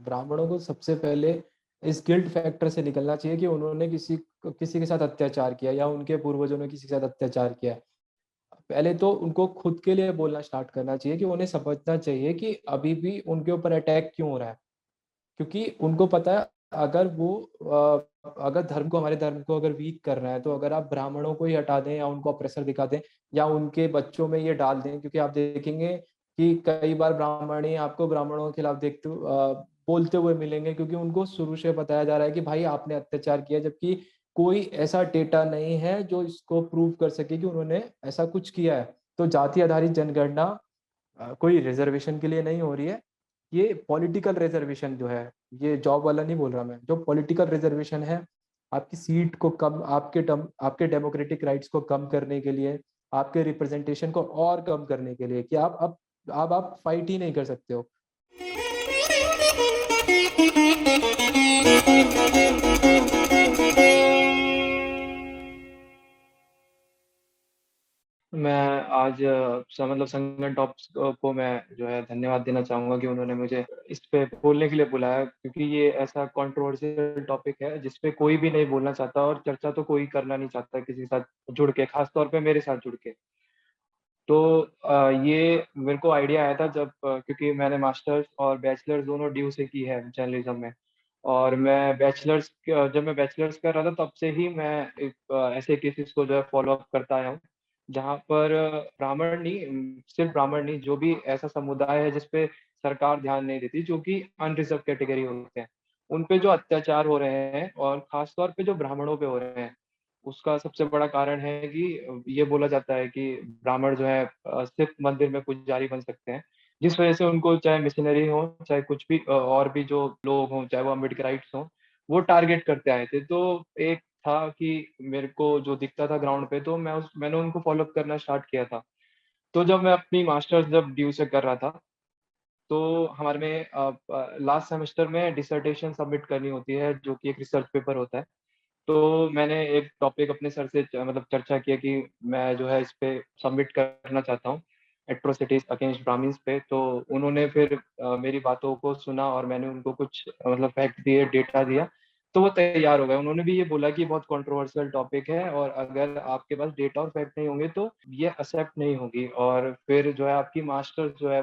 ब्राह्मणों को सबसे पहले इस गिल्ट फैक्टर से निकलना चाहिए कि उन्होंने किसी के साथ अत्याचार किया या उनके पूर्वजों ने किसी के साथ अत्याचार किया। पहले तो उनको खुद के लिए बोलना स्टार्ट करना चाहिए कि उन्हें समझना चाहिए कि अभी भी उनके ऊपर अटैक क्यों हो रहा है। क्योंकि उनको पता है, अगर वो अगर हमारे धर्म को अगर वीक करना है, तो अगर आप ब्राह्मणों को ही हटा दें या उनको ऑप्रेसर दिखा दें या उनके बच्चों में ये डाल दें, क्योंकि आप देखेंगे कि कई बार ब्राह्मण ही आपको ब्राह्मणों के खिलाफ बोलते हुए मिलेंगे, क्योंकि उनको शुरू से बताया जा रहा है कि भाई आपने अत्याचार किया, जबकि कोई ऐसा डेटा नहीं है जो इसको प्रूव कर सके कि उन्होंने ऐसा कुछ किया है। तो जाति आधारित जनगणना कोई रिजर्वेशन के लिए नहीं हो रही है। ये पॉलिटिकल रिजर्वेशन जो है, ये जॉब वाला नहीं बोल रहा मैं, जो पॉलिटिकल रिजर्वेशन है, आपकी सीट को कम, आपके डेमोक्रेटिक राइट्स को कम करने के लिए, आपके रिप्रेजेंटेशन को और कम करने के लिए, कि आप फाइट ही नहीं कर सकते हो। मैं आज मतलब संगठन टॉप्स को मैं जो है धन्यवाद देना चाहूँगा कि उन्होंने मुझे इस पे बोलने के लिए बुलाया, क्योंकि ये ऐसा कंट्रोवर्शियल टॉपिक है जिस पे कोई भी नहीं बोलना चाहता और चर्चा तो कोई करना नहीं चाहता किसी के साथ जुड़ के, खास तौर पे मेरे साथ जुड़ के। तो ये मेरे को आइडिया आया था जब क्योंकि मैंने मास्टर्स और बैचलर्स दोनों ड्यू से की है जर्नलिज्म में। और जब मैं बैचलर्स कर रहा था तब से ही मैं एक ऐसे केसेस को जो है फ़ॉलो अप करता आया हूँ, जहाँ पर सिर्फ़ ब्राह्मण नहीं, जो भी ऐसा समुदाय है जिस पे सरकार ध्यान नहीं देती, जो कि अनरिज़र्व कैटेगरी होते हैं, उन पे जो अत्याचार हो रहे हैं और ख़ास तौर पे जो ब्राह्मणों पे हो रहे हैं, उसका सबसे बड़ा कारण है कि ये बोला जाता है कि ब्राह्मण जो है सिर्फ़ मंदिर में पुजारी बन सकते हैं, जिस वजह से उनको चाहे मिशनरी हो, चाहे कुछ भी और भी जो लोग हों, चाहे वो अम्बेडकराइट्स हों, वो टारगेट करते आए थे। तो एक था कि मेरे को जो दिखता था ग्राउंड पे, तो मैंने उनको फ़ॉलो अप करना स्टार्ट किया था। तो जब मैं अपनी मास्टर्स जब ड्यू से कर रहा था, तो हमारे में लास्ट सेमेस्टर में डिसर्टेशन सबमिट करनी होती है, जो कि एक रिसर्च पेपर होता है। तो मैंने एक टॉपिक अपने सर से मतलब चर्चा किया कि मैं जो है इस पे सबमिट करना चाहता हूँ, एट्रोसिटीज़ अगेंस्ट ब्राह्मिन्स पे। तो उन्होंने फिर मेरी बातों को सुना और मैंने उनको कुछ मतलब फैक्ट दिए, डेटा दिया, तो वो तैयार हो गए। उन्होंने भी ये बोला कि बहुत कंट्रोवर्शियल टॉपिक है और अगर आपके पास डेटा और फैक्ट नहीं होंगे तो ये एक्सेप्ट नहीं होगी और फिर जो है आपकी मास्टर्स जो है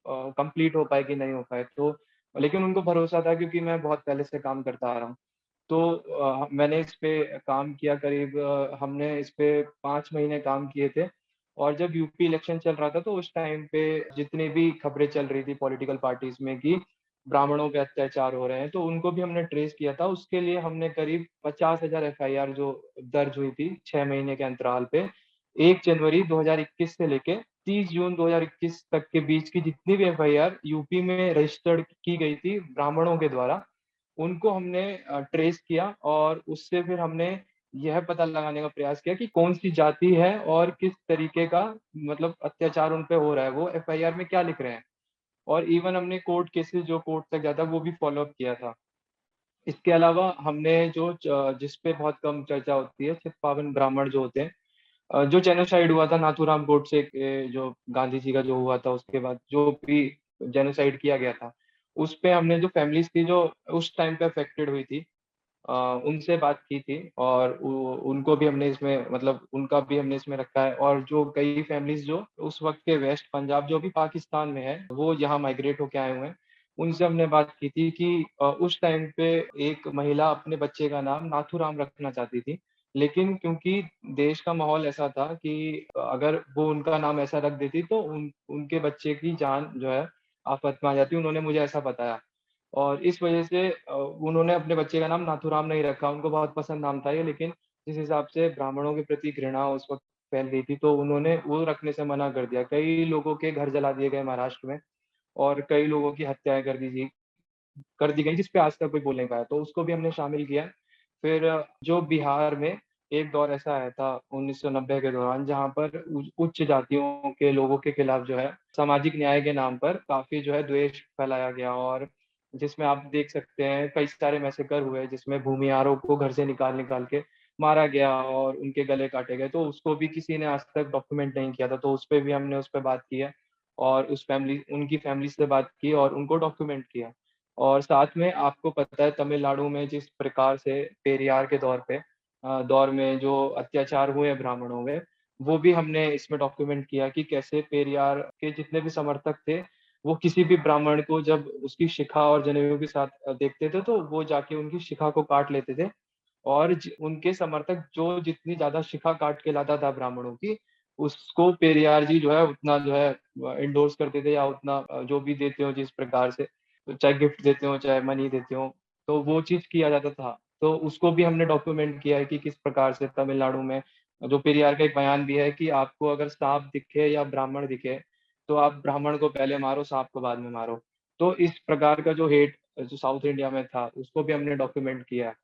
कंप्लीट हो पाए कि नहीं हो पाए। तो लेकिन उनको भरोसा था क्योंकि मैं बहुत पहले से काम करता आ रहा हूँ। तो मैंने इस पे काम किया करीब हमने इस पे 5 महीने काम किए थे और जब यूपी इलेक्शन चल रहा था तो उस टाइम पे जितनी भी खबरें चल रही थी पॉलिटिकल पार्टीज़ में कि ब्राह्मणों पे अत्याचार हो रहे हैं, तो उनको भी हमने ट्रेस किया था। उसके लिए हमने करीब 50,000 एफआईआर जो दर्ज हुई थी 6 महीने के अंतराल पे, 1 जनवरी 2021 से लेके 30 जून 2021 तक के बीच की जितनी भी एफआईआर यूपी में रजिस्टर्ड की गई थी ब्राह्मणों के द्वारा, उनको हमने ट्रेस किया और उससे फिर हमने यह पता लगाने का प्रयास किया कि कौन-सी जाति है और किस तरीके का मतलब अत्याचार उन पे हो रहा है, वो एफआईआर में क्या लिख रहे हैं। और इवन हमने कोर्ट केसेस जो कोर्ट तक जाता है, वो भी फ़ॉलो अप किया था। इसके अलावा हमने जिस पे बहुत कम चर्चा होती है, चित्पावन ब्राह्मण जो होते हैं, जो जेनोसाइड हुआ था नाथूराम गोडसे के जो गांधी जी का जो हुआ था उसके बाद जो भी जेनोसाइड किया गया था, उस पे हमने जो फैमिलीज़ थी जो उस टाइम पे अफ़ेक्टेड हुई थी, अ, उनसे बात की थी और उ उनको भी हमने इसमें मतलब उनका भी हमने इसमें रखा है और जो कई फैमिलीज़ जो उस वक़्त के वेस्ट पंजाब जो अभी पाकिस्तान में है, वो यहाँ माइग्रेट होके आए हुए हैं। उनसे हमने बात की थी कि उस टाइम पे एक महिला अपने बच्चे का नाम नाथूराम रखना चाहती थी। लेकिन क्योंकि देश का माहौल ऐसा था कि अगर वो उनका नाम ऐसा रख देती तो उनके बच्चे की जान जो है आफ़त में आ जाती, उन्होंने मुझे ऐसा बताया। और इस वजह से उन्होंने अपने बच्चे का नाम नाथूराम नहीं रखा, उनको बहुत पसंद नाम था ये, लेकिन जिस हिसाब से ब्राह्मणों के प्रति घृणा उस वक़्त फैल गई थी, तो उन्होंने वो रखने से मना कर दिया। कई लोगों के घर जला दिए गए महाराष्ट्र में और कई लोगों की हत्याएँ कर दी गई, जिस पे आज तक कोई बोल नहीं पाया, तो उसको भी हमने शामिल किया। फिर जो बिहार में एक दौर ऐसा आया था 1990 के दौरान, जहाँ पर उच्च जातियों के लोगों के खिलाफ जो है सामाजिक न्याय के नाम पर काफ़ी जो है द्वेष फैलाया गया और जिसमें आप देख सकते हैं कई सारे मैसेकर हुए, जिसमें भूमिहारों को घर से निकाल-निकाल के मारा गया और उनके गले काटे गए, तो उसको भी किसी ने आज तक डॉक्यूमेंट नहीं किया था, तो उसपे भी हमने उस पे बात की है और उनकी फैमिली से बात की और उनको डॉक्यूमेंट किया। और साथ में आपको पता है तमिलनाडु में जिस प्रकार से पेरियार के दौर में जो अत्याचार हुए हैं ब्राह्मणों में, वो भी हमने इसमें डॉक्यूमेंट किया कि कैसे पेरियार के जितने भी समर्थक थे, वो किसी भी ब्राह्मण को जब उसकी शिखा और जनेऊ के साथ देखते थे, तो वो जाके उनकी शिखा को काट लेते थे। और उनके समर्थक जो जितनी ज्यादा शिखा काट के लाता था ब्राह्मणों की, उसको पेरियार जी जो है उतना जो है इंडोर्स करते थे, या उतना जो भी देते हो जिस प्रकार से, तो चाहे गिफ्ट देते हो चाहे मनी देते हो, तो वो चीज किया जाता था। तो उसको भी हमने डॉक्यूमेंट किया है कि किस प्रकार से तमिलनाडु में, जो पेरियार का एक बयान भी है कि आपको अगर सांप दिखे या ब्राह्मण दिखे, तो आप ब्राह्मण को पहले मारो, सांप को बाद में मारो। तो इस प्रकार का जो हेट जो साउथ इंडिया में था, उसको भी हमने डॉक्यूमेंट किया है।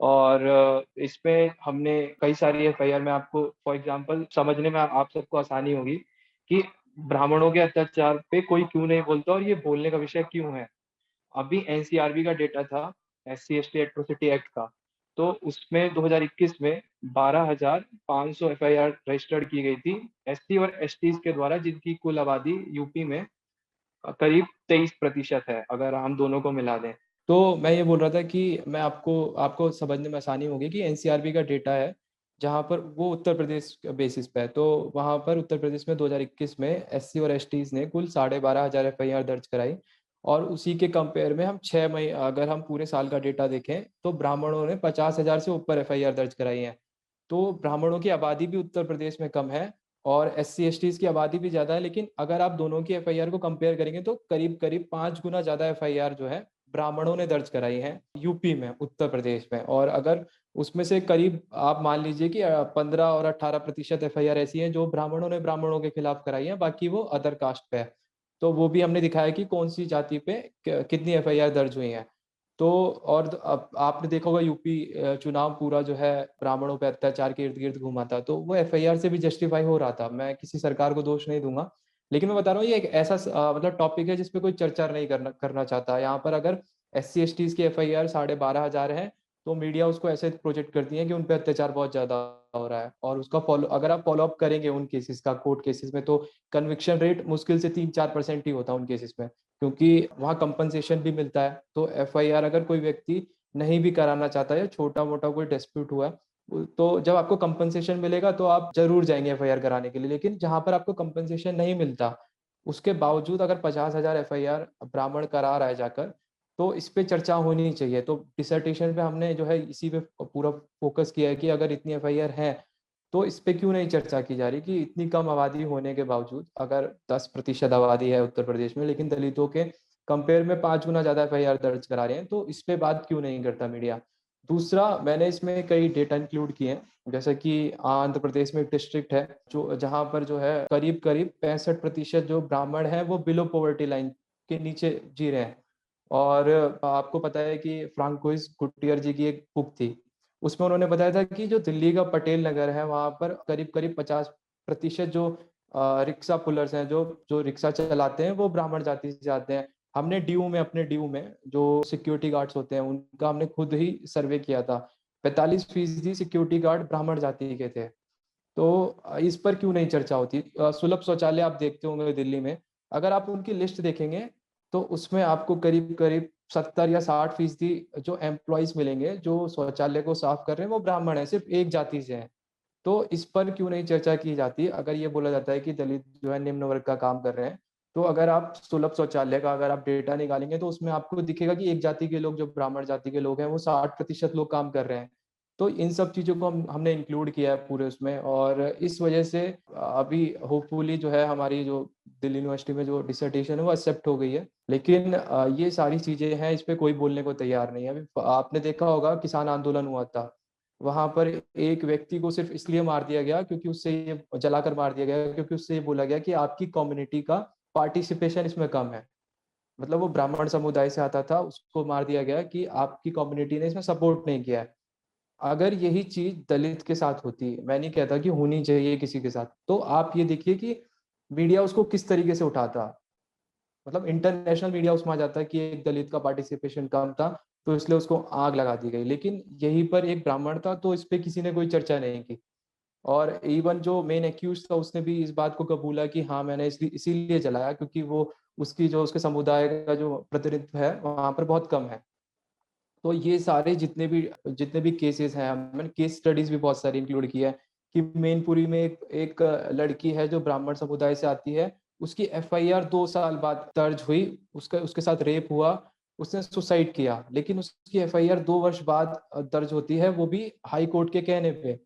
और इसमें हमने कई सारी एफआईआर में, आपको फॉर एग्जांपल समझने में आप सबको आसानी होगी कि ब्राह्मणों के अत्याचार पे कोई क्यों नहीं बोलता और ये बोलने का विषय क्यों है। अभी एनसीआरबी का डेटा था, एससी एसटी एट्रोसिटी एक्ट का, तो उसमें 2021 में 12,500 एफआईआर रजिस्टर्ड की गई थी एससी और एसटीज के द्वारा, जिनकी कुल आबादी यूपी में करीब 23% है, अगर हम दोनों को मिला दें। तो मैं ये बोल रहा था कि मैं आपको आपको समझने में आसानी होगी कि एनसीआरबी का डेटा है, जहाँ पर वो उत्तर प्रदेश बेसिस पे है। तो वहाँ पर उत्तर प्रदेश में 2021 में एससी और एसटीज ने कुल 12,500 एफआईआर दर्ज कराई। और उसी के कंपेयर में हम 6 महीने, अगर हम पूरे साल का डेटा देखें, तो ब्राह्मणों ने 50,000 से ऊपर एफआईआर दर्ज कराई है। तो ब्राह्मणों की आबादी भी उत्तर प्रदेश में कम है और एससी एसटीज की आबादी भी ज़्यादा है, लेकिन अगर आप दोनों की एफआईआर को कंपेयर करेंगे तो करीब करीब 5 गुना ज़्यादा एफआईआर जो है ब्राह्मणों ने दर्ज कराई है यूपी में, उत्तर प्रदेश में। और अगर उसमें से करीब आप मान लीजिए कि 15 और 18% एफआईआर ऐसी हैं जो ब्राह्मणों ने ब्राह्मणों के खिलाफ कराई है, बाकी वो अदर कास्ट पे है। तो वो भी हमने दिखाया कि कौन सी जाति पे कितनी एफआईआर दर्ज हुई हैं। तो और अब आपने देखा होगा यूपी चुनाव पूरा जो है ब्राह्मणों पे अत्याचार के इर्द गिर्द घूमा था, तो वो एफआईआर से भी जस्टिफाई हो रहा था। मैं किसी सरकार को दोष नहीं दूंगा, लेकिन मैं बता रहा हूँ ये एक ऐसा मतलब टॉपिक है जिसपे कोई चर्चा नहीं करना करना चाहता। यहाँ पर अगर एससी एसटीज की एफआईआर 12,500 है, तो मीडिया उसको ऐसे प्रोजेक्ट करती है कि उन पे अत्याचार बहुत ज्यादा हो रहा है। और उसका फॉलो अगर आप फॉलो अप करेंगे उन केसेस का, कोर्ट केसेस में, तो कन्विक्शन रेट मुश्किल से 3-4% ही होता है उन केसेस में, क्योंकि वहाँ कंपनसेशन भी मिलता है। तो एफआईआर अगर कोई व्यक्ति नहीं भी कराना चाहता है, छोटा मोटा कोई डिस्प्यूट हुआ है, तो जब आपको कंपनसेशन मिलेगा तो आप जरूर जाएंगे एफआईआर कराने के लिए। लेकिन जहां पर आपको कंपनसेशन नहीं मिलता, उसके बावजूद अगर 50,000 एफआईआर ब्राह्मण करा रहा है जाकर, तो इस पे चर्चा होनी चाहिए। तो डिसर्टेशन पे हमने जो है इसी पे पूरा फोकस किया है कि अगर इतनी एफआईआर है, तो इस पे क्यों नहीं चर्चा की जा रही कि इतनी कम आबादी होने के बावजूद, अगर 10% आबादी है उत्तर प्रदेश में, लेकिन दलितों के कंपेयर में 5 गुना ज्यादा एफआईआर दर्ज करा रहे हैं, तो इस पे बात क्यों नहीं करता मीडिया। दूसरा, मैंने इसमें कई डेटा इंक्लूड किए हैं, जैसे कि आंध्र प्रदेश में एक डिस्ट्रिक्ट है जो जहाँ पर जो है करीब करीब 65% जो ब्राह्मण है वो बिलो पॉवर्टी लाइन के नीचे जी रहे हैं। और आपको पता है कि फ्रांकोइस गुटियर जी की एक बुक थी, उसमें उन्होंने बताया था कि जो दिल्ली का पटेल नगर है, वहाँ पर करीब करीब 50% जो रिक्शा पुलर्स हैं, जो जो रिक्शा चलाते हैं, वो ब्राह्मण जाति से आते हैं। हमने ड्यू में, अपने ड्यू में जो सिक्योरिटी गार्ड्स होते हैं, उनका हमने खुद ही सर्वे किया था। 45% सिक्योरिटी गार्ड ब्राह्मण जाति के थे। तो इस पर क्यों नहीं चर्चा होती। सुलभ शौचालय आप देखते होंगे दिल्ली में, अगर आप उनकी लिस्ट देखेंगे, तो उसमें आपको करीब करीब 70 या 60% जो एम्प्लॉयज मिलेंगे जो शौचालय को साफ कर रहे हैं, वो ब्राह्मण है, सिर्फ एक जाति से हैं। तो इस पर क्यों नहीं चर्चा की जाती। अगर ये बोला जाता है कि दलित जो है निम्न वर्ग का काम कर रहे हैं, तो अगर आप सुलभ शौचालय का अगर आप डेटा निकालेंगे, तो उसमें आपको दिखेगा कि एक जाति के लोग, जो ब्राह्मण जाति के लोग हैं, वो 60% लोग काम कर रहे हैं। तो इन सब चीज़ों को हमने इंक्लूड किया है पूरे उसमें। और इस वजह से अभी होपफुली जो है हमारी जो दिल्ली यूनिवर्सिटी में जो डिसर्टेशन है वो एक्सेप्ट हो गई है। लेकिन ये सारी चीज़ें हैं, इस पे कोई बोलने को तैयार नहीं है। अभी आपने देखा होगा किसान आंदोलन हुआ था, वहां पर एक व्यक्ति को सिर्फ इसलिए मार दिया गया क्योंकि उससे ये जलाकर मार दिया गया क्योंकि उससे ये बोला गया कि आपकी कम्युनिटी का पार्टिसिपेशन इसमें कम है। मतलब वो ब्राह्मण समुदाय से आता था, उसको मार दिया गया कि आपकी कम्युनिटी ने इसमें सपोर्ट नहीं किया है। अगर यही चीज दलित के साथ होती, मैं नहीं कहता कि होनी चाहिए किसी के साथ, तो आप ये देखिए कि मीडिया उसको किस तरीके से उठाता। मतलब इंटरनेशनल मीडिया उसमें आ जाता है कि एक दलित का पार्टिसिपेशन कम था, तो इसलिए उसको आग लगा दी गई। लेकिन यहीं पर एक ब्राह्मण था, तो इस पे किसी ने कोई चर्चा नहीं की। और इवन जो मेन एक्यूज था, उसने भी इस बात को कबूला कि हाँ मैंने इसीलिए जलाया क्योंकि वो उसकी जो उसके समुदाय का जो प्रतिनिधित्व है वहाँ पर बहुत कम है। तो ये सारे जितने भी केसेस हैं, मैंने केस स्टडीज भी बहुत सारी इंक्लूड की है कि मैनपुरी में एक लड़की है जो ब्राह्मण समुदाय से आती है, उसकी एफआईआर 2 साल बाद दर्ज हुई, उसका उसके साथ रेप हुआ, उसने सुसाइड किया, लेकिन उसकी एफआईआर 2 वर्ष बाद दर्ज होती है, वो भी हाई कोर्ट के कहने पे।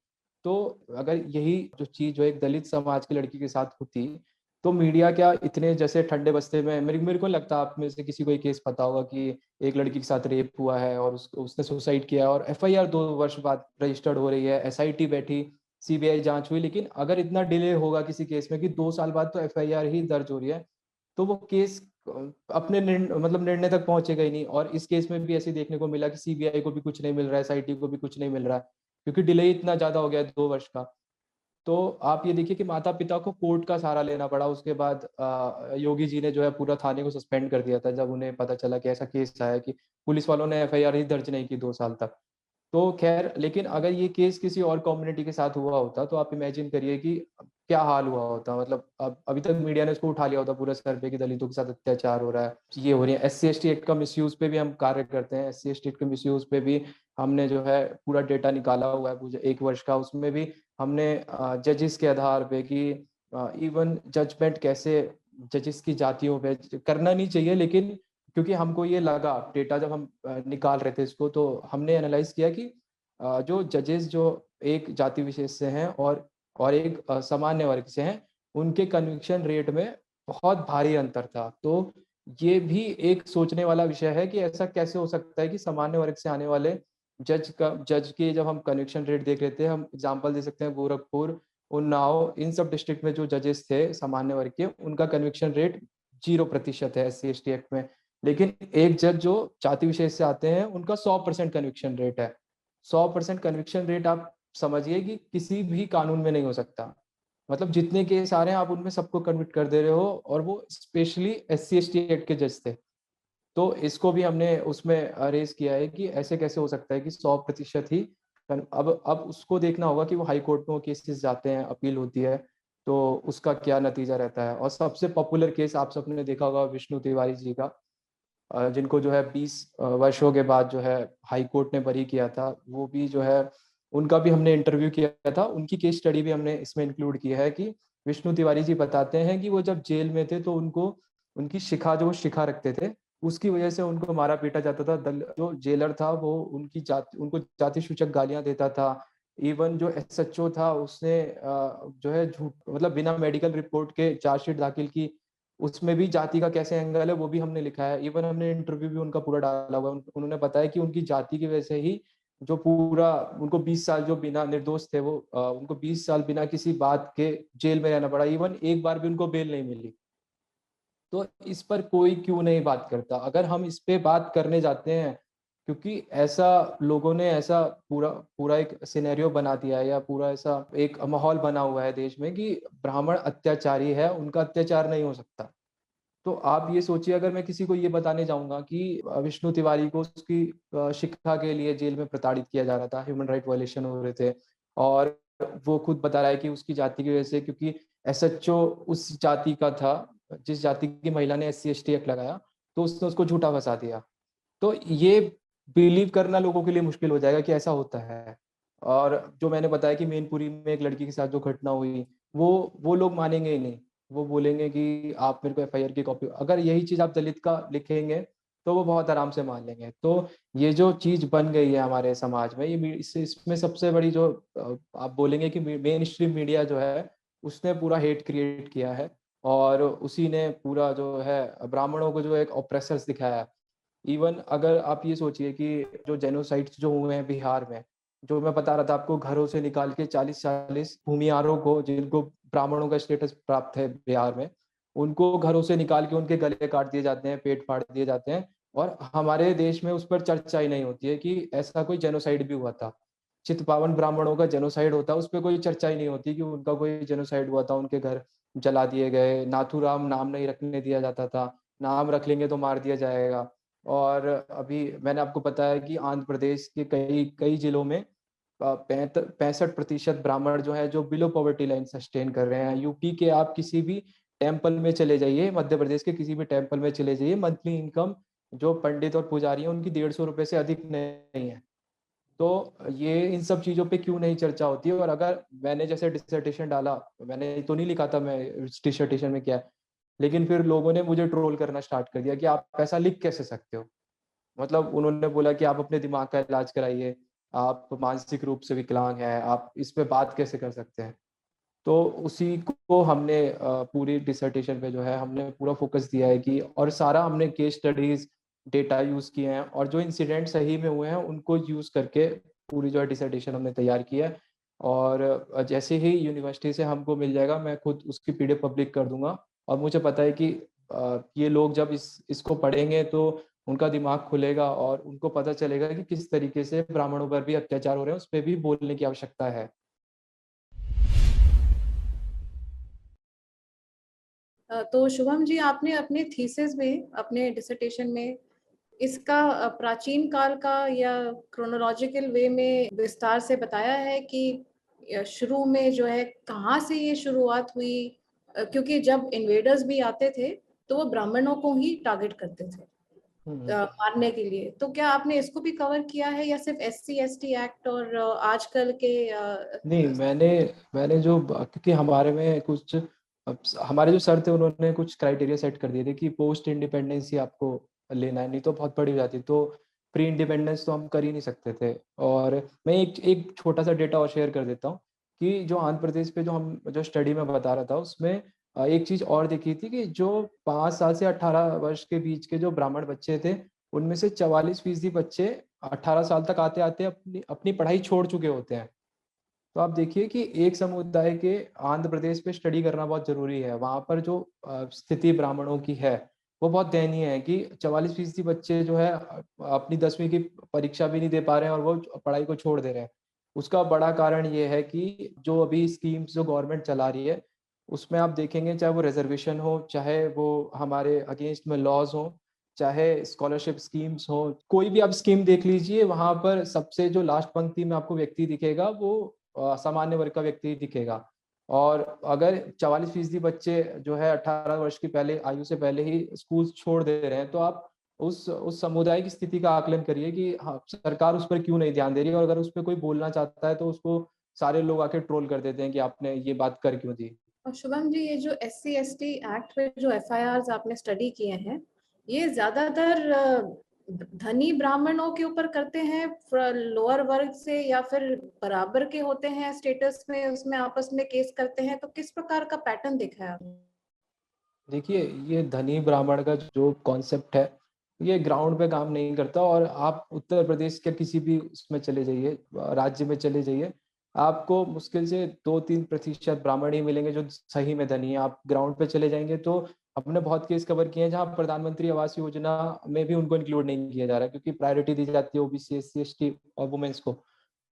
तो अगर यही जो चीज जो एक दलित समाज की लड़की के साथ होती, तो मीडिया क्या इतने जैसे ठंडे बस्ते में, मेरे को नहीं लगता आप में से किसी को ये केस पता होगा कि एक लड़की के साथ रेप हुआ है और उसने सुसाइड किया और एफआईआर 2 वर्ष बाद रजिस्टर्ड हो रही है, एसआईटी बैठी, सीबीआई जांच हुई, लेकिन अगर इतना डिले होगा किसी केस में कि 2 साल बाद तो एफआईआर ही दर्ज हो रही है, तो वो केस अपने मतलब निर्णय तक पहुंचेगा ही नहीं। और इस केस में भी ऐसे देखने को मिला कि सीबीआई को भी कुछ नहीं मिल रहा है, एसआईटी को भी कुछ नहीं मिल रहा है, क्योंकि डिले इतना ज्यादा हो गया है 2 वर्ष का। तो आप ये देखिए कि माता पिता को कोर्ट का सहारा लेना पड़ा। उसके बाद योगी जी ने जो है पूरा थाने को सस्पेंड कर दिया था जब उन्हें पता चला कि ऐसा केस आया कि पुलिस वालों ने एफआईआर ही दर्ज नहीं की 2 साल तक। तो खैर, लेकिन अगर ये केस किसी और कम्युनिटी के साथ हुआ होता तो आप इमेजिन करिए कि क्या हाल हुआ होता। मतलब अब अभी तक मीडिया ने उसको उठा लिया होता पूरे सर पे कि दलितों के साथ अत्याचार हो रहा है, ये हो रही है। एससी एसटी एक्ट का मिसयूज पे भी हम कार्य करते हैं, एससी एसटी एक्ट के मिसयूज पे भी हमने जो है पूरा डेटा निकाला हुआ है पूरे 1 वर्ष का। उसमें भी हमने जजेस के आधार पे कि इवन जजमेंट कैसे जजेस की जातियों पे करना नहीं चाहिए, लेकिन क्योंकि हमको ये लगा डेटा जब हम निकाल रहे थे इसको, तो हमने एनालाइज किया कि जो जजेस जो एक जाति विशेष से हैं और एक सामान्य वर्ग से हैं, उनके कन्विक्शन रेट में बहुत भारी अंतर था। तो ये भी एक सोचने वाला विषय है कि ऐसा कैसे हो सकता है कि सामान्य वर्ग से आने वाले जज के जब हम कन्विक्शन रेट देख रहे थे, हम एग्जांपल दे सकते हैं गोरखपुर, उन्नाव, इन सब डिस्ट्रिक्ट में जो जजेस थे सामान्य वर्ग के, उनका कन्विक्शन रेट 0% है एससी एसटी एक्ट में। लेकिन एक जज जो जाति विशेष से आते हैं उनका 100% कन्विक्शन रेट है। 100% कन्विक्शन रेट आप समझिए कि किसी भी कानून में नहीं हो सकता। मतलब जितने केस आ रहे हैं आप उनमें सबको कन्विक्ट कर दे रहे हो, और वो स्पेशली एससी एसटी एक्ट के जज थे। तो इसको भी हमने उसमें रेज किया है कि ऐसे कैसे हो सकता है कि 100% ही अब उसको देखना होगा कि वो हाई कोर्ट में केसेस जाते हैं, अपील होती है, तो उसका क्या नतीजा रहता है। और सबसे पॉपुलर केस आप सबने देखा होगा विष्णु तिवारी जी का, जिनको जो है 20 वर्षों के बाद जो है हाई कोर्ट ने बरी किया था। वो भी जो है, उनका भी हमने इंटरव्यू किया था, उनकी केस स्टडी भी हमने इसमें इंक्लूड की है कि विष्णु तिवारी जी बताते हैं कि वो जब जेल में थे तो उनको उनकी शिखा जो वो शिखा रखते थे, उसकी वजह से उनको मारा पीटा जाता था। जो जेलर था वो उनको जाति सूचक गालियां देता था। इवन जो एसएचओ था उसने जो है झूठ, मतलब बिना मेडिकल रिपोर्ट के चार्जशीट दाखिल की, उसमें भी जाति का कैसे एंगल है वो भी हमने लिखा है। इवन हमने इंटरव्यू भी उनका पूरा डाला हुआ है। उन्होंने बताया कि उनकी जाति की वजह से ही जो पूरा उनको 20 साल, जो बिना निर्दोष थे वो उनको 20 साल बिना किसी बात के जेल में रहना पड़ा। इवन एक बार भी उनको बेल नहीं मिली। तो इस पर कोई क्यों नहीं बात करता? अगर हम इस पे बात करने जाते हैं, क्योंकि ऐसा लोगों ने ऐसा पूरा पूरा एक सिनेरियो बना दिया है, या पूरा ऐसा एक माहौल बना हुआ है देश में कि ब्राह्मण अत्याचारी है, उनका अत्याचार नहीं हो सकता। तो आप ये सोचिए, अगर मैं किसी को ये बताने जाऊंगा कि विष्णु तिवारी को उसकी शिक्षा के लिए जेल में प्रताड़ित किया जा रहा था, ह्यूमन राइट वायलेशन हो रहे थे, और वो खुद बता रहा है कि उसकी जाति की वजह से, क्योंकि एसएचओ उस जाति का था जिस जाति की महिला ने एससी एसटी एक्ट लगाया, तो उसने उसको झूठा फंसा दिया। तो ये बिलीव करना लोगों के लिए मुश्किल हो जाएगा कि ऐसा होता है। और जो मैंने बताया कि मैनपुरी में एक लड़की के साथ जो घटना हुई, वो लोग मानेंगे ही नहीं। वो बोलेंगे कि आप मेरे को एफआईआर की कॉपी, अगर यही चीज आप दलित का लिखेंगे तो वो बहुत आराम से मान लेंगे। तो ये जो चीज बन गई है हमारे समाज में, इसमें सबसे बड़ी जो आप बोलेंगे कि मेन स्ट्रीम मीडिया जो है उसने पूरा हेट क्रिएट किया है, और उसी ने पूरा जो है ब्राह्मणों को जो एक ऑप्रेसर्स दिखाया है। इवन अगर आप ये सोचिए कि जो जेनोसाइड्स जो हुए हैं बिहार में, जो मैं बता रहा था आपको, घरों से निकाल के 40-40 भूमिहारों को, जिनको ब्राह्मणों का स्टेटस प्राप्त है बिहार में, उनको घरों से निकाल के उनके गले काट दिए जाते हैं, पेट फाड़ दिए जाते हैं, और हमारे देश में उस पर चर्चा ही नहीं होती है कि ऐसा कोई जेनोसाइड भी हुआ था। चित्पावन ब्राह्मणों का जेनोसाइड होता है, उस पर कोई चर्चा ही नहीं होती कि उनका कोई जेनोसाइड हुआ था, उनके घर जला दिए गए। नाथूराम नाम नहीं रखने दिया जाता था, नाम रख लेंगे तो मार दिया जाएगा। और अभी मैंने आपको बताया कि आंध्र प्रदेश के कई कई जिलों में 65% ब्राह्मण जो है जो बिलो पॉवर्टी लाइन सस्टेन कर रहे हैं। यूपी के आप किसी भी टेम्पल में चले जाइए, मध्य प्रदेश के किसी भी टेम्पल में चले जाइए, मंथली इनकम जो पंडित और पुजारी हैं उनकी 150 रुपये से अधिक नहीं है। तो ये इन सब चीज़ों पे क्यों नहीं चर्चा होती है? और अगर मैंने जैसे डिसर्टेशन डाला, मैंने तो नहीं लिखा था मैं डिसर्टेशन में क्या है, लेकिन फिर लोगों ने मुझे ट्रोल करना स्टार्ट कर दिया कि आप ऐसा लिख कैसे सकते हो? मतलब उन्होंने बोला कि आप अपने दिमाग का इलाज कराइए, आप मानसिक रूप से विकलांग हैं, आप इस पे बात कैसे कर सकते हैं? तो उसी को हमने पूरी डिसर्टेशन पे जो है हमने पूरा फोकस दिया है कि, और सारा हमने केस स्टडीज डेटा यूज़ किए हैं और जो इंसिडेंट सही में हुए हैं उनको यूज़ करके पूरी जो है डिसर्टेशन हमने तैयार किया है। और जैसे ही यूनिवर्सिटी से हमको मिल जाएगा मैं खुद उसकी पीडीएफ पब्लिक कर दूंगा। और मुझे पता है कि ये लोग जब इसको पढ़ेंगे तो उनका दिमाग खुलेगा और उनको पता चलेगा कि किस तरीके से ब्राह्मणों पर भी अत्याचार हो रहे हैं, उस पर भी बोलने की आवश्यकता है। तो शुभम जी, आपने अपने थीसिस में, अपने डिसर्टेशन में इसका प्राचीन काल का या क्रोनोलॉजिकल वे में विस्तार से बताया है कि शुरू में जो है कहाँ से ये शुरुआत हुई, क्योंकि जब इन्वेडर्स भी आते थे तो वो ब्राह्मणों को ही टारगेट करते थे मारने के लिए। तो क्या आपने इसको भी कवर किया है या सिर्फ SC/ST एक्ट और आजकल के नहीं, मैंने जो क्योंकि हमारे में कुछ हमारे जो सर थे उन्होंने कुछ क्राइटेरिया सेट कर दिए थे कि पोस्ट इंडिपेंडेंस ही आपको लेना है, नहीं तो बहुत बड़ी हो जाती। तो प्री इंडिपेंडेंस तो हम कर ही नहीं सकते थे। और मैं एक एक छोटा सा डेटा और शेयर कर देता हूँ कि जो आंध्र प्रदेश पे जो हम जो स्टडी में बता रहा था उसमें एक चीज़ और देखी थी कि जो 5 साल से 18 वर्ष के बीच के जो ब्राह्मण बच्चे थे उनमें से 44% बच्चे 18 साल तक आते आते अपनी अपनी पढ़ाई छोड़ चुके होते हैं। तो आप देखिए कि एक समुदाय के आंध्र प्रदेश पे स्टडी करना बहुत ज़रूरी है। वहाँ पर जो स्थिति ब्राह्मणों की है, वो बहुत दयनीय है कि 44% बच्चे जो है अपनी 10वीं की परीक्षा भी नहीं दे पा रहे हैं और वो पढ़ाई को छोड़ दे रहे हैं। उसका बड़ा कारण ये है कि जो अभी स्कीम्स जो गवर्नमेंट चला रही है, उसमें आप देखेंगे चाहे वो रिज़र्वेशन हो, चाहे वो हमारे अगेंस्ट में लॉज़ हों, चाहे स्कॉलरशिप स्कीम्स हों, कोई भी आप स्कीम देख लीजिए, वहाँ पर सबसे जो लास्ट पंक्ति में आपको व्यक्ति दिखेगा वो सामान्य वर्ग का व्यक्ति दिखेगा। और अगर 44% बच्चे जो है 18 वर्ष की पहले आयु से पहले ही स्कूल छोड़ दे रहे हैं, तो आप उस समुदाय की स्थिति का आकलन करिए कि हाँ, सरकार उस पर क्यों नहीं ध्यान दे रही है। और अगर उस पे कोई बोलना चाहता है तो उसको सारे लोग आके ट्रोल कर देते हैं कि आपने ये बात कर क्यों दी। और शुभम जी, ये जो SC/ST एक्ट में जो FIRs आपने स्टडी किए हैं, ये ज्यादातर धनी ब्राह्मणों के ऊपर करते हैं, लोअर वर्ग से, या फिर बराबर के होते हैं स्टेटस में, उसमें आपस में केस करते हैं? तो किस प्रकार का पैटर्न देखा है आपने? देखिए, ये धनी ब्राह्मण का जो कॉन्सेप्ट है, ये ग्राउंड पे काम नहीं करता। और आप उत्तर प्रदेश के किसी भी उसमें चले जाइए, राज्य में चले जाइए, आपको मुश्किल से 2-3% ब्राह्मण ही मिलेंगे जो सही में धनी है। आप ग्राउंड पे चले जाएंगे तो हमने बहुत केस कवर किए हैं जहाँ प्रधानमंत्री आवास योजना में भी उनको इंक्लूड नहीं किया जा रहा है, क्योंकि प्रायोरिटी दी जाती है ओबीसी, SC/ST और वुमेन्स को।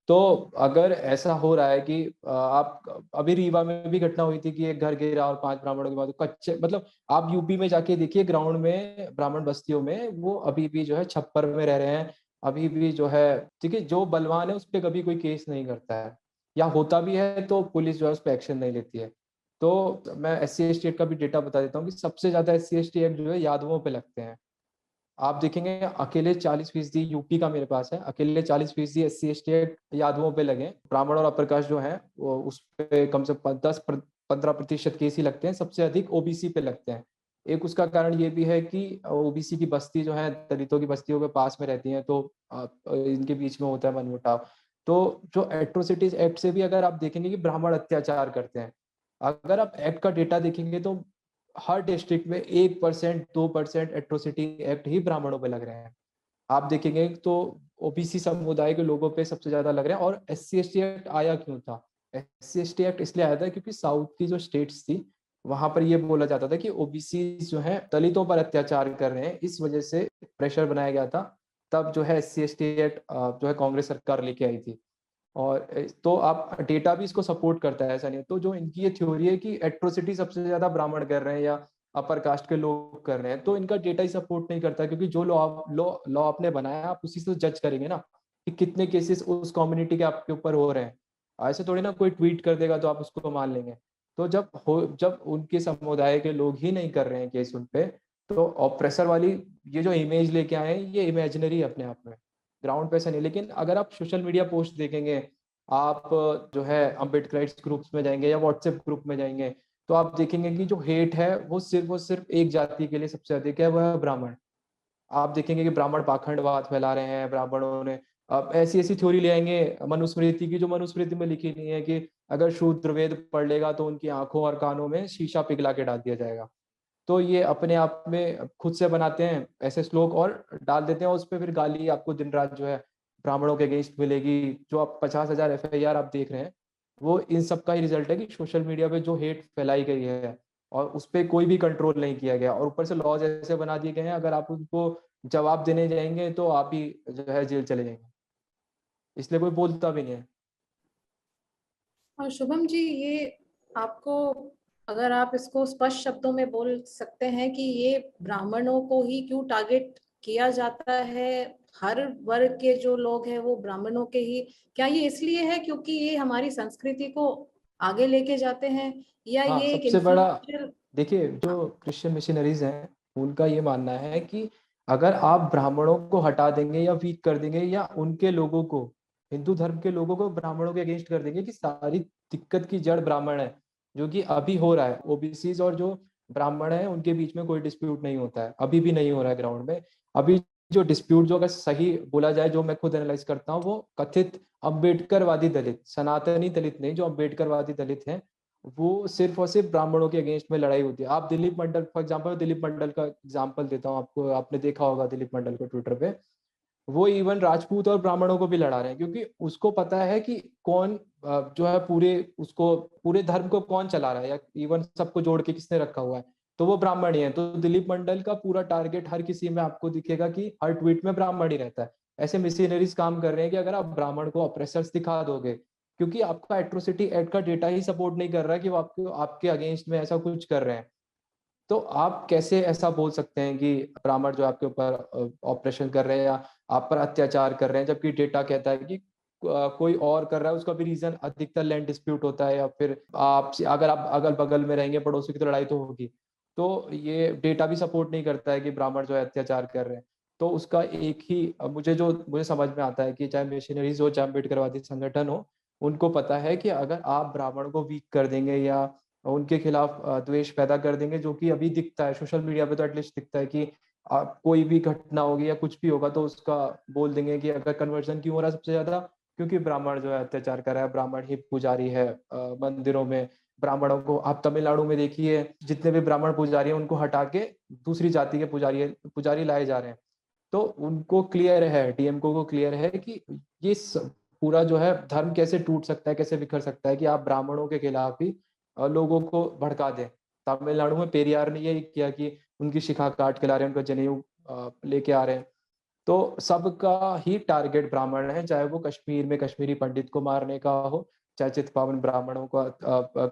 तो अगर ऐसा हो रहा है कि आप अभी रीवा में भी घटना हुई थी कि एक घर गिरा और 5 ब्राह्मणों के बाद कच्चे, मतलब आप यूपी में जाके देखिए ग्राउंड में ब्राह्मण बस्तियों में वो अभी भी जो है छप्पर में रह रहे हैं। अभी भी जो है, ठीक है, जो बलवान है उस पे कभी कोई केस नहीं करता है, या होता भी है तो पुलिस जो है उस पर एक्शन नहीं लेती है। तो मैं SC/ST एक्ट का भी डेटा बता देता हूँ कि सबसे ज्यादा SC/ST एक्ट जो है यादवों पे लगते हैं। आप देखेंगे अकेले 40% यूपी का मेरे पास है, अकेले 40% SC/ST यादवों पे लगे। ब्राह्मण और अपर कास्ट जो है वो उस पे कम से कम 10-15% केस ही लगते हैं, सबसे अधिक ओबीसी पे लगते हैं। एक उसका कारण ये भी है कि ओबीसी की बस्ती जो है दलितों की बस्तियों के पास में रहती है, तो इनके बीच में होता है मनमुटाव। तो जो एट्रोसिटीज एक्ट से भी अगर आप देखेंगे कि ब्राह्मण अत्याचार करते हैं, अगर आप एक्ट का डेटा देखेंगे तो हर डिस्ट्रिक्ट में 1% 2% एट्रोसिटी एक्ट ही ब्राह्मणों पे लग रहे हैं। आप देखेंगे तो ओबीसी समुदाय के लोगों पे सबसे ज्यादा लग रहे हैं। और SC/ST एक्ट आया क्यों था? SC/ST एक्ट इसलिए आया था क्योंकि साउथ की जो स्टेट्स थी वहां पर ये बोला जाता था कि ओबीसी जो है दलितों पर अत्याचार कर रहे हैं, इस वजह से प्रेशर बनाया गया था। तब जो है SC/ST एक्ट जो है कांग्रेस सरकार लेके आई थी। और तो आप डेटा भी इसको सपोर्ट करता है, ऐसा नहीं है। तो जो इनकी ये थ्योरी है कि एट्रोसिटी सबसे ज्यादा ब्राह्मण कर रहे हैं या अपर कास्ट के लोग कर रहे हैं, तो इनका डेटा ही सपोर्ट नहीं करता, क्योंकि जो लॉ लॉ लॉ आपने बनाया आप उसी से जज करेंगे ना कि कितने केसेस उस कम्युनिटी के आपके ऊपर हो रहे हैं। ऐसे थोड़ी ना कोई ट्वीट कर देगा तो आप उसको मान लेंगे। तो जब उनके समुदाय के लोग ही नहीं कर रहे हैं केस उन पे, तो ऑप्रेसर वाली ये जो इमेज लेके आए हैं ये इमेजिनरी अपने आप में, ग्राउंड पे ऐसा नहीं। लेकिन अगर आप सोशल मीडिया पोस्ट देखेंगे, आप जो है अम्बेडकराइट्स ग्रुप्स में जाएंगे या व्हाट्सएप ग्रुप में जाएंगे, तो आप देखेंगे कि जो हेट है वो सिर्फ एक जाति के लिए सबसे अधिक है, वह है ब्राह्मण। आप देखेंगे कि ब्राह्मण पाखंडवाद फैला रहे हैं ब्राह्मणों ने। अब ऐसी ऐसी थ्योरी ले आएंगे मनुस्मृति की, जो मनुस्मृति में लिखी नहीं है कि अगर शूद्र वेद पढ़ लेगा तो उनकी आंखों और कानों में शीशा पिघला के डाल दिया जाएगा। तो ये अपने आप में खुद से बनाते हैं ऐसे श्लोक और डाल देते हैं उस पर, फिर गाली आपको दिन रात जो है ब्राह्मणों के अगेंस्ट मिलेगी। जो आप 50,000 FIR आप देख रहे हैं, वो इन सब का ही रिजल्ट है कि सोशल मीडिया पे जो हेट फैलाई गई है और उस पर कोई भी कंट्रोल नहीं किया गया, और ऊपर से लॉज ऐसे बना दिए गए हैं अगर आप उनको जवाब देने जाएंगे तो आप ही जो है जेल चले जाएंगे, इसलिए कोई बोलता भी नहीं है। और शुभम जी, ये आपको, अगर आप इसको स्पष्ट शब्दों में बोल सकते हैं कि ये ब्राह्मणों को ही क्यों टारगेट किया जाता है, हर वर्ग के जो लोग हैं वो ब्राह्मणों के ही, क्या ये इसलिए है क्योंकि ये हमारी संस्कृति को आगे लेके जाते हैं, या हाँ, ये एक सबसे बड़ा इन्फ्लुएंशियल? देखिए, जो क्रिश्चियन मिशनरीज हैं उनका ये मानना है कि अगर आप ब्राह्मणों को हटा देंगे या वीक कर देंगे या उनके लोगों को, हिंदू धर्म के लोगों को ब्राह्मणों के अगेंस्ट कर देंगे, कि सारी दिक्कत की जड़ ब्राह्मण है, जो कि अभी हो रहा है। ओबीसीज और जो ब्राह्मण है उनके बीच में कोई डिस्प्यूट नहीं होता है, अभी भी नहीं हो रहा है ग्राउंड में। अभी जो डिस्प्यूट, जो अगर सही बोला जाए, जो मैं खुद एनालाइज करता हूँ, वो कथित अम्बेडकरवादी दलित, सनातनी दलित नहीं, जो अम्बेडकरवादी दलित हैं, वो सिर्फ और सिर्फ ब्राह्मणों के अगेंस्ट में लड़ाई होती है। आप दिलीप मंडल, फॉर एग्जांपल दिलीप मंडल का एग्जांपल देता हूँ आपको, आपने देखा होगा दिलीप मंडल को ट्विटर पे। वो इवन राजपूत और ब्राह्मणों को भी लड़ा रहे हैं, क्योंकि उसको पता है कि कौन जो है पूरे धर्म को कौन चला रहा है, या इवन सबको जोड़ के किसने रखा हुआ है, तो वो ब्राह्मण ही है। तो दिलीप मंडल का पूरा टारगेट हर किसी में आपको दिखेगा कि हर ट्वीट में ब्राह्मण ही रहता है। ऐसे मिशनरीज काम कर रहे हैं कि अगर आप ब्राह्मण को ऑप्रेसर्स दिखा दोगे, क्योंकि आपका एट्रोसिटी एक्ट का डेटा ही सपोर्ट नहीं कर रहा है कि वो आपको आपके अगेंस्ट में ऐसा कुछ कर रहे हैं, तो आप कैसे ऐसा बोल सकते हैं कि ब्राह्मण जो आपके ऊपर ऑपरेशन कर रहे हैं या आप पर अत्याचार कर रहे हैं, जबकि डेटा कहता है कि कोई और कर रहा है, उसका भी रीजन अधिकतर लैंड डिस्प्यूट होता है, या फिर आप अगर आप अगल बगल में रहेंगे पड़ोसी की तो लड़ाई तो होगी। तो ये डेटा भी सपोर्ट नहीं करता है कि ब्राह्मण जो है अत्याचार कर रहे हैं। तो उसका एक ही मुझे समझ में आता है कि चाहे मिशनरीज हो चाहे अम्बेडकरवादी संगठन हो, उनको पता है कि अगर आप ब्राह्मण को वीक कर देंगे या उनके खिलाफ द्वेष पैदा कर देंगे, जो कि अभी दिखता है सोशल मीडिया पे, तो एटलीस्ट दिखता है कि कोई भी घटना होगी या कुछ भी होगा तो उसका बोल देंगे कि अगर कन्वर्जन क्यों हो रहा है सबसे ज्यादा, क्योंकि ब्राह्मण जो है अत्याचार कर रहा है, ब्राह्मण ही पुजारी है मंदिरों में। ब्राह्मणों को आप तमिलनाडु में देखिए, जितने भी ब्राह्मण पुजारी हैं उनको हटा के दूसरी जाति के पुजारी लाए जा रहे हैं। तो उनको क्लियर है, डीएमको को क्लियर है कि ये पूरा जो है धर्म कैसे टूट सकता है, कैसे बिखर सकता है, कि आप ब्राह्मणों के खिलाफ ही लोगों को भड़का दें। तमिलनाडु में पेरियार ने यही किया कि उनकी शिखा काट के ला रहे हैं, उनका जनेऊ लेके आ रहे हैं। तो सबका ही टारगेट ब्राह्मण है, चाहे वो कश्मीर में कश्मीरी पंडित को मारने का हो, चाहे चितपावन ब्राह्मणों को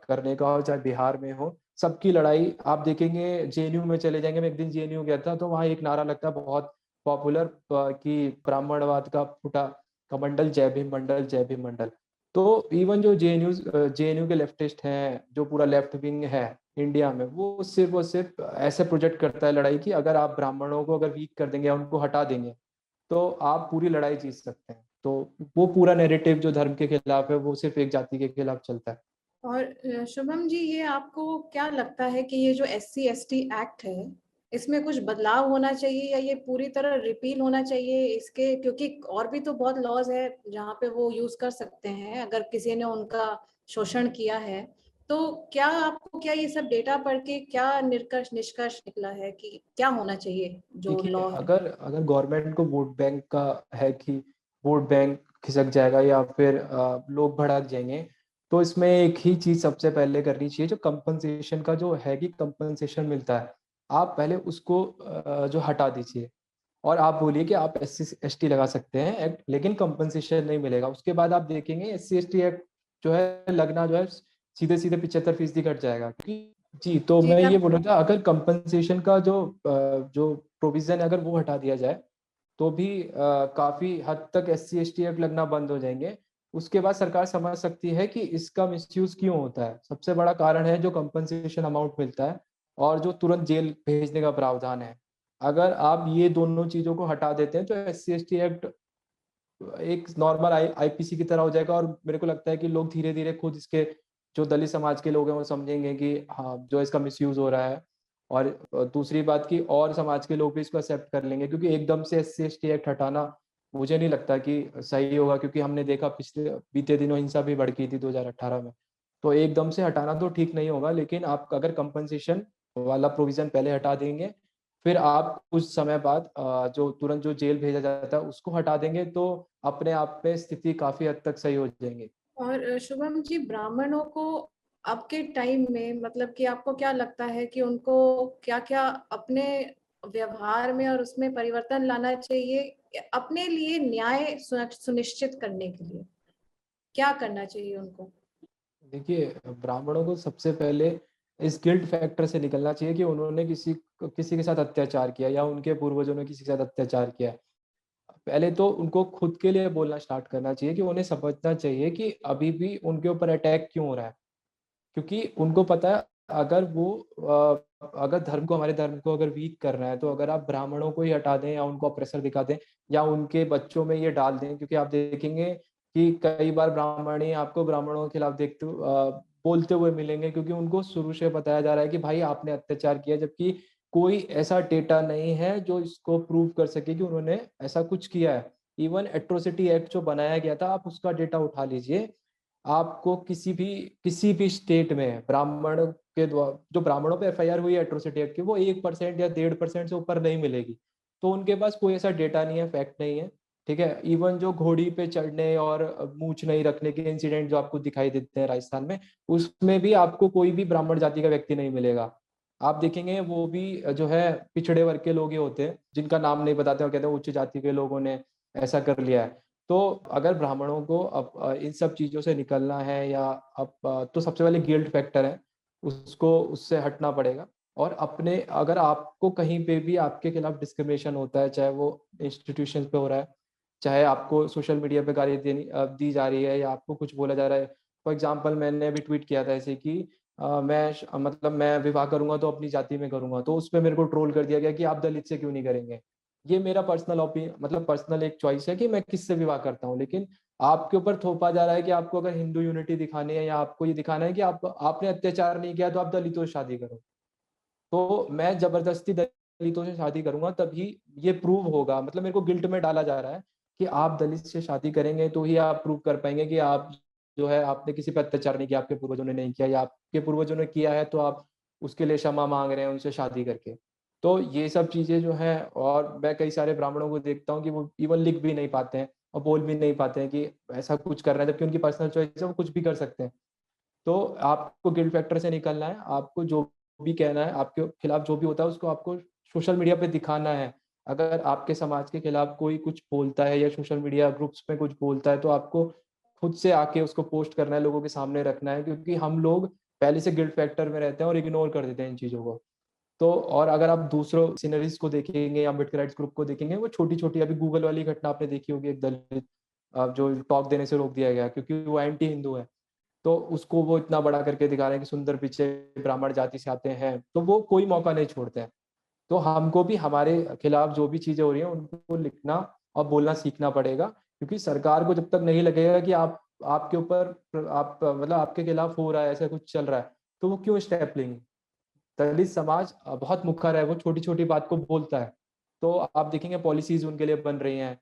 करने का हो, चाहे बिहार में हो। सबकी लड़ाई आप देखेंगे। जेएनयू में चले जाएंगे, मैं एक दिन जेएनयू गया था, तो वहाँ एक नारा लगता है बहुत पॉपुलर कि ब्राह्मणवाद का फूटा कमंडल, जय भीम मंडल, जय भीम मंडल। तो इवन जो जेएनयू के लेफ्टिस्ट हैं, जो पूरा लेफ्ट विंग है इंडिया में, वो सिर्फ ऐसे प्रोजेक्ट करता है लड़ाई की, अगर आप ब्राह्मणों को अगर वीक कर देंगे या उनको हटा देंगे तो आप पूरी लड़ाई जीत सकते हैं। तो वो पूरा नैरेटिव जो धर्म के खिलाफ है, वो सिर्फ एक जाति के खिलाफ चलता है। और शुभम जी, ये आपको क्या लगता है कि ये जो SC/ST एक्ट है, इसमें कुछ बदलाव होना चाहिए या ये पूरी तरह रिपील होना चाहिए इसके, क्योंकि और भी तो बहुत लॉज है जहाँ पे वो यूज कर सकते हैं अगर किसी ने उनका शोषण किया है। तो क्या ये सब डेटा पढ़ के क्या निष्कर्ष निकला है कि क्या होना चाहिए जो देखिए, लॉ है? अगर अगर गवर्नमेंट को वोट बैंक का है कि वोट बैंक खिसक जाएगा या फिर लोग भड़क जाएंगे, तो इसमें एक ही चीज सबसे पहले करनी चाहिए, जो कंपनसेशन का जो है कि कंपनसेशन मिलता है, आप पहले उसको जो हटा दीजिए। और आप बोलिए कि आप SC/ST लगा सकते हैं एक्ट, लेकिन कंपनसेशन नहीं मिलेगा। उसके बाद आप देखेंगे SC/ST एक्ट जो है लगना जो है सीधे सीधे 75% घट जाएगा। क्योंकि जी, तो जी मैं ये तब। बोल रहा था, अगर कंपनसेशन का जो प्रोविजन अगर वो हटा दिया जाए, तो भी काफी हद तक SC/ST एक्ट लगना बंद हो जाएंगे। उसके बाद सरकार समझ सकती है कि इसका मिसयूज क्यों होता है। सबसे बड़ा कारण है जो कंपनसेशन अमाउंट मिलता है और जो तुरंत जेल भेजने का प्रावधान है। अगर आप ये दोनों चीजों को हटा देते हैं तो SC/ST एक्ट एक नॉर्मल आईपीसी की तरह हो जाएगा, और मेरे को लगता है कि लोग धीरे धीरे खुद इसके, जो दलित समाज के लोग हैं वो समझेंगे कि हाँ जो इसका मिसयूज हो रहा है। और दूसरी बात की और समाज के लोग भी इसको एक्सेप्ट कर लेंगे, क्योंकि एकदम से SC/ST एक्ट हटाना मुझे नहीं लगता कि सही होगा, क्योंकि हमने देखा पिछले बीते दिनों हिंसा भी भड़की थी 2018 में। तो एकदम से हटाना तो ठीक नहीं होगा, लेकिन आप अगर कंपनसेशन वाला प्रोविजन पहले हटा देंगे, फिर आप कुछ समय बाद जो तुरंत जो जेल भेजा जाता है उसको हटा देंगे, तो अपने आप में स्थिति काफी हद तक सही हो जाएंगी। और शुभम जी, ब्राह्मणों को अब के टाइम में मतलब कि आपको क्या लगता है कि उनको क्या क्या अपने व्यवहार में और उसमें परिवर्तन लाना चाहिए अपने लिए न्याय सुनिश्चित करने के लिए? क्या करना चाहिए उनको? देखिए, ब्राह्मणों को सबसे पहले इस गिल्ट फैक्टर से निकलना चाहिए कि उन्होंने किसी के साथ अत्याचार किया या उनके पूर्वजों ने किसी के साथ अत्याचार किया। पहले तो उनको खुद के लिए बोलना स्टार्ट करना चाहिए कि उन्हें समझना चाहिए कि अभी भी उनके ऊपर अटैक क्यों हो रहा है। क्योंकि उनको पता है, अगर वो अगर हमारे धर्म को अगर वीक करना है, तो अगर आप ब्राह्मणों को ही हटा दें या उनको अप्रेसर दिखा दें या उनके बच्चों में ये डाल दें, क्योंकि आप देखेंगे कि कई बार ब्राह्मण ही आपको ब्राह्मणों के खिलाफ बोलते हुए मिलेंगे, क्योंकि उनको शुरू से बताया जा रहा है कि भाई आपने अत्याचार किया, जबकि कोई ऐसा डेटा नहीं है जो इसको प्रूव कर सके कि उन्होंने ऐसा कुछ किया है। इवन एट्रोसिटी एक्ट जो बनाया गया था, आप उसका डेटा उठा लीजिए, आपको किसी भी स्टेट में ब्राह्मण के द्वारा जो ब्राह्मणों पे FIR हुई है एट्रोसिटी एक्ट की, वो 1% या 1.5% से ऊपर नहीं मिलेगी। तो उनके पास कोई ऐसा डेटा नहीं है, फैक्ट नहीं है। ठीक है, इवन जो घोड़ी पे चढ़ने और मूछ नहीं रखने के इंसिडेंट जो आपको दिखाई देते हैं राजस्थान में, उसमें भी आपको कोई भी ब्राह्मण जाति का व्यक्ति नहीं मिलेगा। आप देखेंगे वो भी जो है पिछड़े वर्ग के लोग ही होते हैं, जिनका नाम नहीं बताते और कहते हैं उच्च जाति के लोगों ने ऐसा कर लिया है। तो अगर ब्राह्मणों को अब इन सब चीजों से निकलना है, या अब तो सबसे पहले गिल्ट फैक्टर है, उसको उससे हटना पड़ेगा। और अपने, अगर आपको कहीं पे भी आपके खिलाफ डिस्क्रिमिनेशन होता है, चाहे वो इंस्टीट्यूशन पे हो रहा है, चाहे आपको सोशल मीडिया पे दी जा रही है, या आपको कुछ बोला जा रहा है। फॉर एग्जाम्पल, मैंने अभी ट्वीट किया था ऐसे कि मतलब मैं विवाह करूंगा तो अपनी जाति में करूंगा, तो उसपे मेरे को ट्रोल कर दिया गया कि आप दलित से क्यों नहीं करेंगे। ये मेरा पर्सनल ओपिनियन, मतलब पर्सनल एक चॉइस है कि मैं किससे विवाह करता हूँ, लेकिन आपके ऊपर थोपा जा रहा है कि आपको अगर हिंदू यूनिटी दिखानी है, या आपको ये दिखाना है कि आपने अत्याचार नहीं किया तो आप दलितों से शादी करो। तो मैं जबरदस्ती दलितों से शादी करूंगा तभी ये प्रूव होगा, मतलब मेरे को गिल्ट में डाला जा रहा है कि आप दलित से शादी करेंगे तो ही आप प्रूव कर पाएंगे कि आप जो है आपने किसी पर अत्याचार नहीं किया, आपके पूर्वजों ने नहीं किया, या आपके पूर्वजों ने किया है तो आप उसके लिए क्षमा मांग रहे हैं उनसे शादी करके। तो ये सब चीजें जो है, और मैं कई सारे ब्राह्मणों को देखता हूँ कि वो इवन लिख भी नहीं पाते हैं और बोल भी नहीं पाते हैं कि ऐसा कुछ कर रहे हैं, जबकि उनकी पर्सनल चॉइस है, वो कुछ भी कर सकते हैं। तो आपको गिल्ट फैक्टर से निकलना है, आपको जो भी कहना है, आपके खिलाफ जो भी होता है उसको आपको सोशल मीडिया पे दिखाना है। अगर आपके समाज के खिलाफ कोई कुछ बोलता है या सोशल मीडिया ग्रुप्स में कुछ बोलता है, तो आपको खुद से आके उसको पोस्ट करना है, लोगों के सामने रखना है, क्योंकि हम लोग पहले से गिल्ट फैक्टर में रहते हैं और इग्नोर कर देते हैं इन चीज़ों को। तो और अगर आप दूसरों सिनरीज को देखेंगे या अम्बेडकर राइट्स ग्रुप को देखेंगे, वो छोटी छोटी, अभी गूगल वाली घटना आपने देखी होगी, एक दलित जो टॉक देने से रोक दिया गया क्योंकि वो एंटी हिंदू है। तो उसको वो इतना बड़ा करके दिखा रहे हैं कि सुंदर पिच्चे ब्राह्मण जाति से आते हैं, तो वो कोई मौका नहीं छोड़ते हैं। तो हमको भी हमारे खिलाफ जो भी चीजें हो रही हैं उनको लिखना और बोलना सीखना पड़ेगा, क्योंकि सरकार को जब तक नहीं लगेगा कि आपके ऊपर मतलब आपके खिलाफ हो रहा है, ऐसा कुछ चल रहा है, तो वो क्यों स्टेप लेंगे। दलित समाज बहुत मुखर है, वो छोटी छोटी बात को बोलता है। तो आप देखेंगे पॉलिसीज उनके लिए बन रही हैं,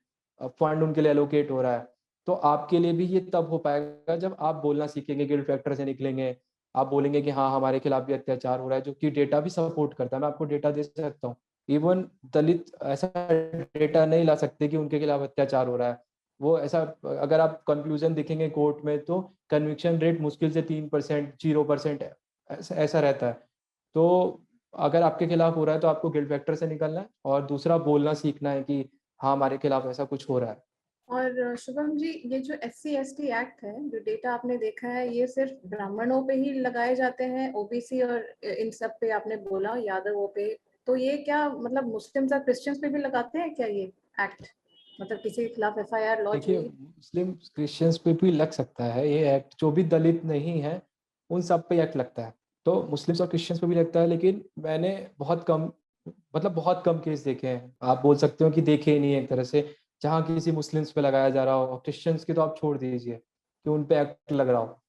फंड उनके लिए एलोकेट हो रहा है। तो आपके लिए भी ये तब हो पाएगा जब आप बोलना सीखेंगे, गिल्ट फैक्टर से निकलेंगे। आप बोलेंगे कि हाँ हमारे खिलाफ भी अत्याचार हो रहा है, जो कि डेटा भी सपोर्ट करता है। मैं आपको डेटा दे सकता हूँ। इवन दलित ऐसा डेटा नहीं ला सकते कि उनके खिलाफ अत्याचार हो रहा है। वो ऐसा, अगर आप कंक्लूजन देखेंगे कोर्ट में, तो कन्विक्शन रेट मुश्किल से 3%, 0% ऐसा रहता है। तो अगर आपके खिलाफ हो रहा है तो आपको गिल्ट फैक्टर से निकलना है, और दूसरा बोलना सीखना है कि हाँ हमारे खिलाफ ऐसा कुछ हो रहा है। और शुभम जी, ये जो SC/ST एक्ट है, जो डेटा आपने देखा है, ये सिर्फ ब्राह्मणों पे ही लगाए जाते हैं, OBC और इन सब पे आपने बोला, यादवों पे, तो ये क्या मतलब मुस्लिम्स और क्रिश्चियंस पे भी लगाते हैं क्या ये एक्ट? मतलब किसी के खिलाफ FIR लॉन्च देखिए, हुई? मुस्लिम क्रिश्चियंस पे भी लग सकता है ये एक्ट, जो भी दलित नहीं है उन सब पे एक्ट लगता है। तो मुस्लिम्स और क्रिश्चियंस पे भी लगता है, लेकिन मैंने बहुत कम, मतलब बहुत कम केस देखे हैं, आप बोल सकते हो कि देखे ही नहीं है एक तरह से, जहाँ किसी मुस्लिम्स पे लगाया जा रहा हो। क्रिश्चियंस की तो आप छोड़ दीजिए कि उन पे एक्ट लग रहा हो।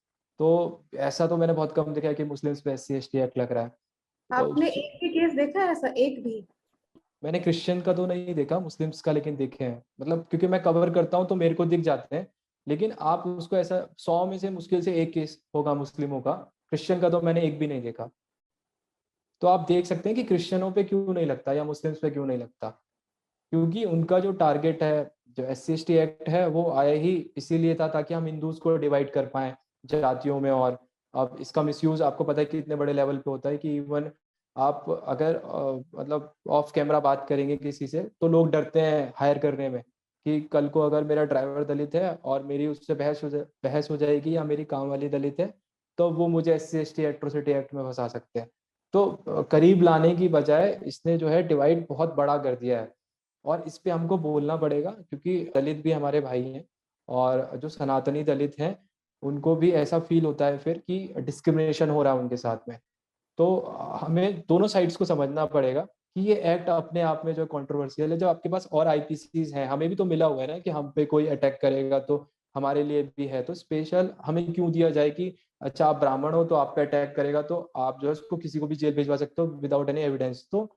तो ऐसा तो मैंने बहुत कम देखा है कि मुस्लिम्स पे SC ST एक्ट लग रहा है। तो आपने एक भी केस देखा है ऐसा, एक भी? मैंने क्रिश्चियन का तो नहीं देखा, मुस्लिम्स का लेकिन देखे हैं, मतलब क्योंकि मैं कवर करता हूँ तो मेरे को दिख जाते हैं। लेकिन आप उसको ऐसा 100 में से मुश्किल से एक केस होगा मुस्लिमों का, क्रिश्चियन का तो मैंने एक भी नहीं देखा। तो आप देख सकते हैं कि क्रिश्चियनों पे क्यों नहीं लगता या मुस्लिम्स पे क्यों नहीं लगता, क्योंकि उनका जो टारगेट है, जो SC ST एक्ट है, वो आया ही इसीलिए था ताकि हम हिंदूज को डिवाइड कर पाए जातियों में। और अब इसका मिसयूज आपको पता है कि इतने बड़े लेवल पे होता है कि इवन आप अगर मतलब ऑफ कैमरा बात करेंगे किसी से तो लोग डरते हैं हायर करने में, कि कल को अगर मेरा ड्राइवर दलित है और मेरी उससे बहस हो जाएगी, या मेरी काम वाली दलित है, तो वो मुझे SC ST एट्रोसिटी एक्ट में फंसा सकते हैं। तो करीब लाने की बजाय इसने जो है डिवाइड बहुत बड़ा कर दिया है। और इस पे हमको बोलना पड़ेगा, क्योंकि दलित भी हमारे भाई हैं, और जो सनातनी दलित हैं उनको भी ऐसा फील होता है फिर कि डिस्क्रिमिनेशन हो रहा है उनके साथ में। तो हमें दोनों साइड्स को समझना पड़ेगा कि ये एक्ट अपने आप में जो कंट्रोवर्शियल है, जो आपके पास और IPCs हैं, हमें भी तो मिला हुआ है ना कि हम पे कोई अटैक करेगा तो हमारे लिए भी है, तो स्पेशल हमें क्यों दिया जाए कि अच्छा आप ब्राह्मण हो तो आप पे अटैक करेगा तो आप जो है उसको किसी को भी जेल भिजवा सकते हो विदाउट एनी एविडेंस। तो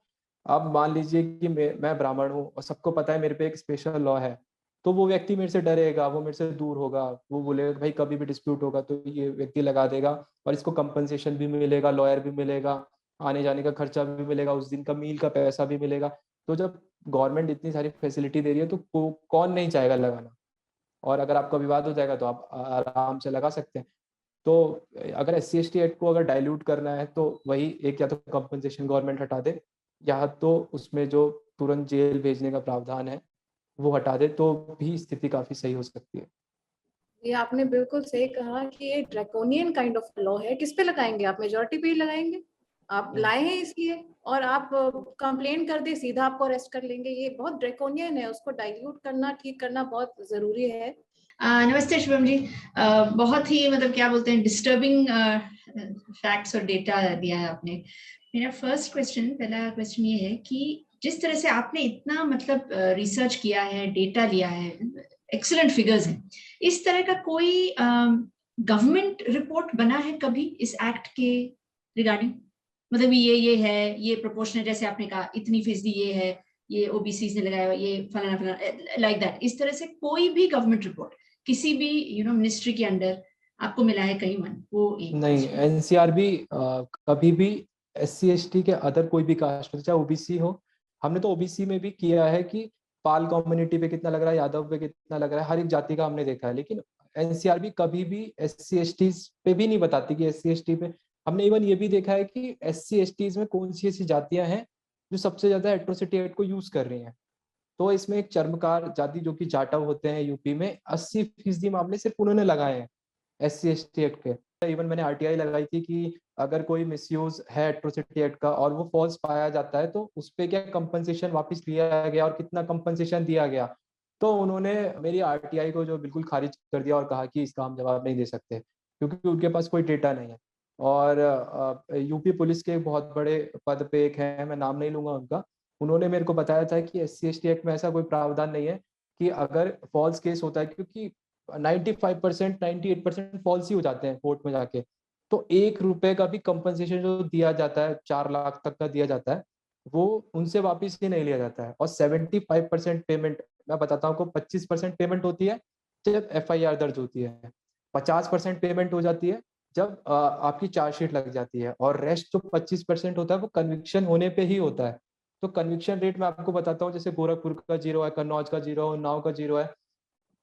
आप मान लीजिए कि मैं ब्राह्मण हूँ और सबको पता है मेरे पे एक स्पेशल लॉ है, तो वो व्यक्ति मेरे से डरेगा, वो मेरे से दूर होगा, वो बोलेगा भाई कभी भी डिस्प्यूट होगा तो ये व्यक्ति लगा देगा, और इसको कंपनसेशन भी मिलेगा, लॉयर भी मिलेगा, आने जाने का खर्चा भी मिलेगा, उस दिन का मील का पैसा भी मिलेगा। तो जब गवर्नमेंट इतनी सारी फैसिलिटी दे रही है तो कौन नहीं चाहेगा लगाना। और अगर आपका विवाद हो जाएगा तो आप आराम से लगा सकते हैं। तो अगर SC ST एक्ट को अगर डाइल्यूट करना है तो वही एक, या तो कंपनसेशन गवर्नमेंट हटा दे, या तो उसमें जो तुरंत जेल भेजने का प्रावधान है वो हटा दे, तो भी स्थिति काफी सही हो सकती है। ये आपने बिल्कुल सही कहा कि ये ड्रैकोनियन काइंड ऑफ लॉ है। किस पे लगाएंगे आप? मेजोरिटी पे ही लगाएंगे? आप लाए हैं इसलिए, और आप कंप्लेन कर दे सीधा आपको अरेस्ट कर लेंगे। ये बहुत ड्रैकोनियन है, उसको डाइल्यूट करना, ठीक करना बहुत जरूरी है। नमस्ते शुभम जी। बहुत ही मतलब क्या बोलते हैं डिस्टर्बिंग फैक्ट्स और डेटा दिया है आपने। मेरा पहला क्वेश्चन ये है कि जिस तरह से आपने इतना मतलब रिसर्च किया है, डेटा लिया है, एक्सीलेंट फिगर्स हैं, इस तरह का कोई गवर्नमेंट रिपोर्ट बना है कभी इस एक्ट के रिगार्डिंग? मतलब ये है, ये प्रोपोर्शन है, जैसे आपने कहा इतनी फीसदी ये है, ये OBC ने लगाया, ये फलाना फलाना, लाइक दैट, इस तरह से कोई भी गवर्नमेंट रिपोर्ट किसी भी मिनिस्ट्री के अंडर आपको मिला है कहीं? मन वो एक नहीं, NCRB कभी भी SC ST के अदर कोई भी कास्ट हो, चाहे OBC हो, हमने तो OBC में भी किया है कि पाल कम्युनिटी पे कितना लग रहा है, यादव पे कितना लग रहा है, हर एक जाति का हमने देखा है। लेकिन NCRB कभी भी SC ST पे भी नहीं बताती कि SC ST पे। हमने इवन ये भी देखा है कि SC ST में कौन सी ऐसी जातियां हैं जो सबसे ज्यादा एट्रोसिटी एक्ट को यूज कर रही हैं। तो इसमें एक चर्मकार जाति जो कि जाटव होते हैं यूपी में, 80% मामले सिर्फ उन्होंने लगाए हैं SC ST एक्ट के। इवन मैंने RTI लगाई थी कि अगर कोई मिसयूज है एट्रोसिटी एक्ट का और वो फॉल्स पाया जाता है तो उस पे क्या कंपनसेशन वापस लिया गया और कितना कंपनसेशन दिया गया। तो उन्होंने मेरी RTI को जो बिल्कुल खारिज कर दिया और कहा कि इसका हम जवाब नहीं दे सकते क्योंकि उनके पास कोई डेटा नहीं है। और यूपी पुलिस के बहुत बड़े पद पे एक है, मैं नाम नहीं लूंगा उनका, उन्होंने मेरे को बताया था कि SC ST एक्ट में ऐसा कोई प्रावधान नहीं है कि अगर फॉल्स केस होता है, क्योंकि 95% 98% फॉल्स ही हो जाते हैं कोर्ट में जाके, तो 1 रुपए का भी कंपनसेशन जो दिया जाता है, 4 लाख तक का दिया जाता है, वो उनसे वापिस ही नहीं लिया जाता है। और 75% पेमेंट, मैं बताता हूँ आपको, 25% पेमेंट होती है जब FIR दर्ज होती है, 50% पेमेंट हो जाती है जब आपकी चार्जशीट लग जाती है, और रेस्ट जो 25% होता है वो कन्विक्शन होने पे ही होता है। तो कन्विक्शन रेट मैं आपको बताता हूँ, जैसे गोरखपुर का 0 है, कन्नौज का 0 है, उन्नाव का 0 है।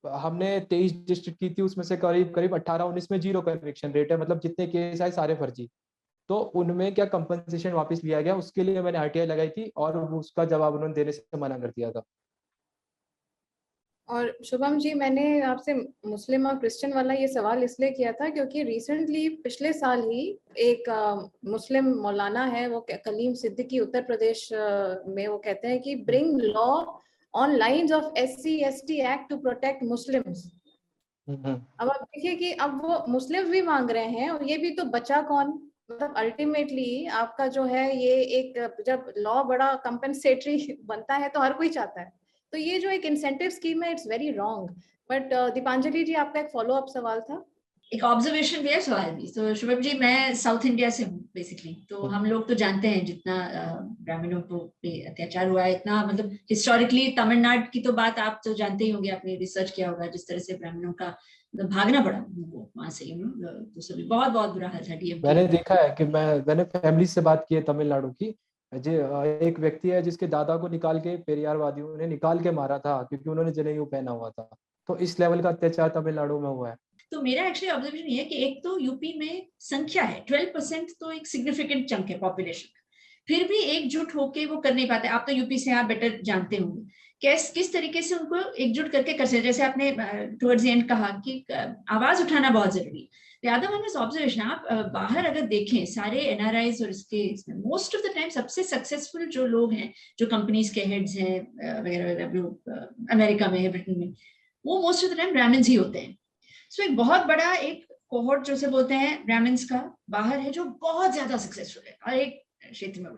हमने 23 डिस्ट्रिक्ट की थी, उसमें से करीब करीब 18-19 में 0 कन्विक्शन रेट है, मतलब जितने केस आए सारे फर्जी। तो उनमें क्या कंपनसेशन वापस लिया गया, उसके लिए मैंने RTI लगाई थी और उसका जवाब उन्होंने देने से मना कर दिया था। और शुभम जी, मैंने आपसे मुस्लिम और क्रिश्चियन वाला ये सवाल इसलिए किया था क्योंकि रिसेंटली पिछले साल ही एक मुस्लिम मौलाना है, वो कलीम सिद्दीकी, उत्तर प्रदेश में, वो कहते हैं कि bring law on lines of SC/ST Act to protect Muslims. अब आप देखिए कि अब वो मुस्लिम्स भी मांग रहे हैं और ये भी तो बचा कौन, मतलब अल्टीमेटली आपका जो है ये एक जब लॉ बड़ा कंपेंसेटरी बनता है तो हर कोई चाहता है, तो ये जो एक इंसेंटिव स्कीम है it's very wrong. But Deepanjali ji आपका एक फॉलो अप सवाल था. एक ऑब्जर्वेशन भी है, सवाल भी. तो शुभम जी, मैं साउथ इंडिया से हूँ बेसिकली, तो हम लोग तो जानते हैं जितना ब्राह्मणों पे अत्याचार हुआ है, इतना मतलब हिस्टोरिकली तमिलनाडु की तो बात आप तो जानते ही होंगे, आपने रिसर्च किया होगा, जिस तरह से ब्राह्मणों का मतलब भागना पड़ा उनको वहां से, तो सभी बहुत बहुत बुरा हाल था. डीएम मैंने देखा है कि मैंने फैमिली से बात की है तमिलनाडु की. एक व्यक्ति है जिसके दादा को निकाल के पेरियार वादियों ने निकाल के मारा था क्योंकि उन्होंने जनेऊ पहना हुआ था. तो इस लेवल का अत्याचार तमिलनाडु में हुआ है. तो मेरा एक्चुअली ऑब्जर्वेशन ये है कि एक तो यूपी में संख्या है 12%, तो एक सिग्निफिकेंट चंक है पॉपुलेशन, फिर भी एकजुट होके वो कर नहीं पाते. आप तो यूपी से आप बेटर जानते होंगे किस तरीके से उनको एकजुट करके कर सकते. जैसे आपने टुवर्ड्स एंड कहा कि आवाज उठाना बहुत जरूरी है. यादव वन ऑब्जर्वेशन, आप बाहर अगर देखें सारे एनआरआईज और इसके मोस्ट ऑफ द टाइम सबसे सक्सेसफुल जो लोग हैं, जो कंपनीज के हेड्स हैं वगैरह वगैरह, अमेरिका में, ब्रिटेन में, वो most of the time Brahmins ही होते हैं. सो एक बहुत बड़ा एक कोहॉर्ट जो से बोलते हैं ब्राह्मण्स का बाहर है, जो बहुत ज्यादा सक्सेसफुल है हर एक क्षेत्र में,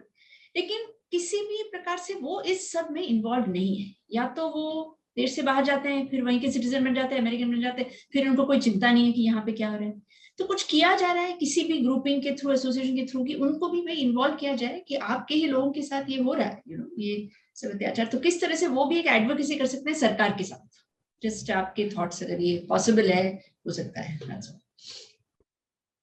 लेकिन किसी भी प्रकार से वो इस सब में इन्वॉल्व नहीं है. या तो वो देश से बाहर जाते हैं, फिर वहीं के सिटीजन बन जाते हैं, अमेरिकन बन जाते हैं, फिर उनको कोई चिंता नहीं है कि यहाँ पे क्या हो रहा है. तो कुछ किया जा रहा है किसी भी ग्रुपिंग के थ्रू, एसोसिएशन के थ्रू, कि उनको भी भाई इन्वॉल्व किया जाए कि आपके ही लोगों के साथ ये हो रहा है, ये सब अत्याचार. तो किस तरह से वो भी एक एडवोकेसी कर सकते हैं सरकार के साथ. जस्ट आपके थॉट्स, अगर ये पॉसिबल है, हो सकता है.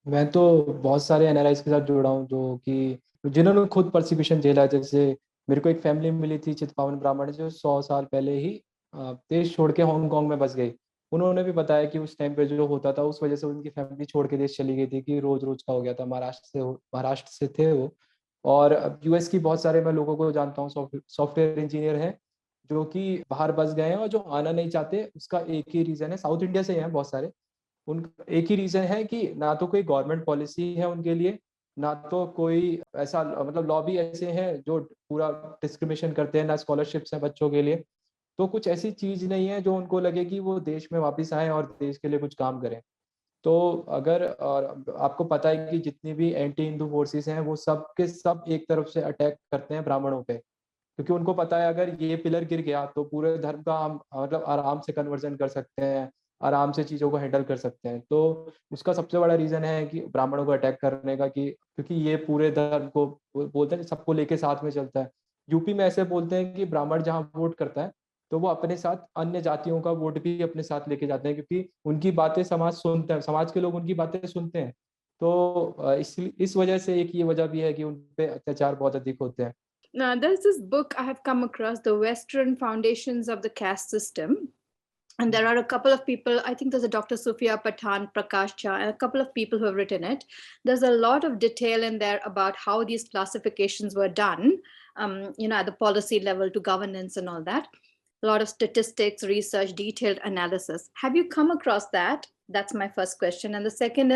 मैं तो बहुत सारे एनआरआईज के साथ जुड़ा हूँ जो कि जिन्होंने खुद परसिक्यूशन झेला. जैसे मेरे को एक फैमिली मिली थी चितपावन ब्राह्मण, जो 100 साल पहले ही देश छोड़ के हांगकांग में बस गई. उन्होंने भी बताया कि उस टाइम पे जो होता था उस वजह से उनकी फैमिली छोड़ के देश चली गई थी, कि रोज रोज का हो गया था. महाराष्ट्र से थे वो. और यूएस की बहुत सारे मैं लोगों को जानता हूँ, सॉफ्टवेयर इंजीनियर हैं जो कि बाहर बस गए हैं और जो आना नहीं चाहते. उसका एक ही रीजन है, साउथ इंडिया से हैं बहुत सारे. उन एक ही रीजन है कि ना तो कोई गवर्नमेंट पॉलिसी है उनके लिए, ना तो कोई ऐसा मतलब लॉबी ऐसे हैं जो पूरा डिस्क्रिमिनेशन करते हैं, ना स्कॉलरशिप्स हैं बच्चों के लिए. तो कुछ ऐसी चीज नहीं है जो उनको लगे कि वो देश में वापस आए और देश के लिए कुछ काम करें. तो अगर, और आपको पता है कि जितनी भी एंटी हिंदू फोर्सेस हैं वो सब के सब एक तरफ से अटैक करते हैं ब्राह्मणों पे, क्योंकि उनको पता है अगर ये पिलर गिर गया तो पूरे धर्म का हम मतलब आराम से कन्वर्जन कर सकते हैं, आराम से चीज़ों को हैंडल कर सकते हैं. तो उसका सबसे बड़ा रीज़न है कि ब्राह्मणों को अटैक करने का, कि क्योंकि ये पूरे धर्म को बोलते हैं, सबको लेके साथ में चलता है. यूपी में ऐसे बोलते हैं कि ब्राह्मण जहाँ वोट करता है तो वो अपने साथ अन्य जातियों का वोट भी अपने साथ लेके जाते हैं, क्योंकि उनकी बातें समाज सुनते हैं, समाज के लोग उनकी बातें सुनते हैं. तो इस वजह से एक ये वजह भी है कि उन पे अत्याचार बहुत अधिक होते हैं. Now, there's this book I have come across, The Western Foundations of the Caste System. And there are a couple of people, I think there's a Dr. Sufia Pathan, Prakash Jha, and a couple of people who have written it. There's a lot of detail in there about how these classifications were done, at the policy level to governance and all that. A lot of statistics, research, detailed analysis. Have you come across that? That's my first question. And the second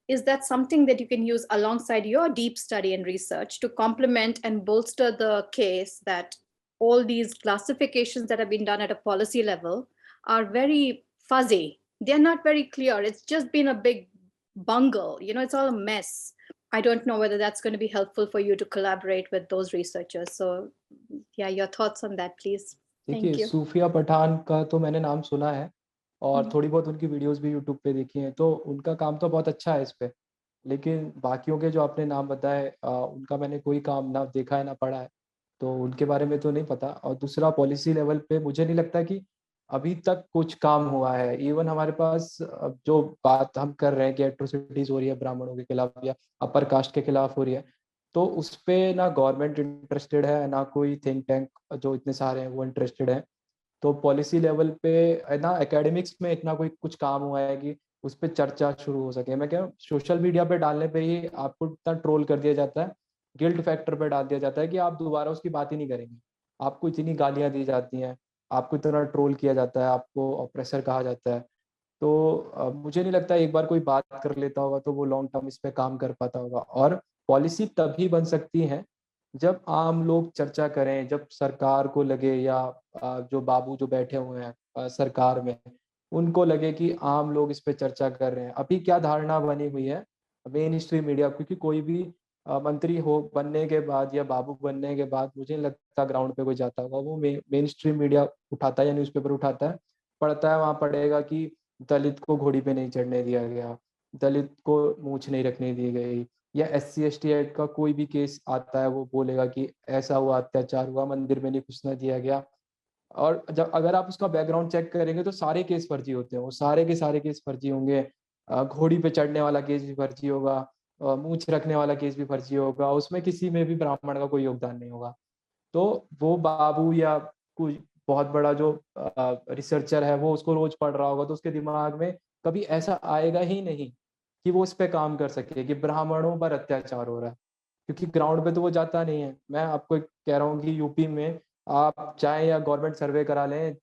is that something that you can use alongside your deep study and research to complement and bolster the case that all these classifications that have been done at a policy level are very fuzzy? They're not very clear. It's just been a big bungle. It's all a mess. I don't know whether that's going to be helpful for you to collaborate with those researchers. So yeah, your thoughts on that, please. Thank देखिए, you. सूफिया पठान का तो मैंने नाम सुना है और Mhm. थोड़ी बहुत उनकी वीडियोस भी यूट्यूब पे देखी हैं, तो उनका काम तो बहुत अच्छा है इस पे. लेकिन बाकियों के जो आपने नाम बताए उनका मैंने कोई काम ना देखा है ना पढ़ा है, तो उनके बारे में तो नहीं पता. और दूसरा, पॉलिसी लेवल पे मुझे नहीं लगता कि अभी तक कुछ काम हुआ है. इवन हमारे पास जो बात हम कर रहे हैं कि एट्रोसिटीज हो रही है ब्राह्मणों के खिलाफ या अपर कास्ट के खिलाफ हो रही है, तो उस पे ना गवर्नमेंट इंटरेस्टेड है, ना कोई थिंक टैंक जो इतने सारे हैं वो इंटरेस्टेड है. तो पॉलिसी लेवल पे ना एकेडमिक्स में इतना कोई कुछ काम हुआ है कि उस पर चर्चा शुरू हो सके. मैं क्या, सोशल मीडिया पे डालने पे ही आपको इतना ट्रोल कर दिया जाता है, गिल्ट फैक्टर पे डाल दिया जाता है कि आप दोबारा उसकी बात ही नहीं करेंगे. आपको इतनी गालियां दी जाती हैं, आपको इतना ट्रोल किया जाता है, आपको ऑप्रेसर कहा जाता है. तो मुझे नहीं लगता एक बार कोई बात कर लेता होगा तो वो लॉन्ग टर्म इस पे काम कर पाता होगा. और पॉलिसी तभी बन सकती है जब आम लोग चर्चा करें, जब सरकार को लगे या जो बाबू जो बैठे हुए हैं सरकार में, उनको लगे कि आम लोग इस पे चर्चा कर रहे हैं। अभी क्या धारणा बनी हुई है मेन स्ट्रीम मीडिया, क्योंकि कोई भी मंत्री हो बनने के बाद या बाबू बनने के बाद मुझे नहीं लगता ग्राउंड पे कोई जाता होगा, वो मेन स्ट्रीम मीडिया उठाता है या न्यूज़पेपर उठाता है, पढ़ता है, वहाँ पढ़ेगा कि दलित को घोड़ी पे नहीं चढ़ने दिया गया, दलित को मूंछ नहीं रखने दी गई, या SC/ST एक्ट का कोई भी केस आता है वो बोलेगा कि ऐसा हुआ, अत्याचार हुआ, मंदिर में नहीं घुसने दिया गया। और जब अगर आप उसका बैकग्राउंड चेक करेंगे तो सारे केस फर्जी होते हैं, वो सारे के सारे केस फर्जी होंगे। घोड़ी पे चढ़ने वाला केस भी फर्जी होगा, मूंछ रखने वाला केस भी फर्जी होगा, उसमें किसी में भी ब्राह्मण का कोई योगदान नहीं होगा। तो वो बाबू या कोई बहुत बड़ा जो रिसर्चर है वो उसको रोज पढ़ रहा होगा, तो उसके दिमाग में कभी ऐसा आएगा ही नहीं कि वो इस पे काम कर सके कि ब्राह्मणों पर अत्याचार हो रहा है, क्योंकि ग्राउंड पे तो वो जाता नहीं है। मैं आपको कह रहा हूँ कि यूपी में आप चाहे या गवर्नमेंट सर्वे करा लें,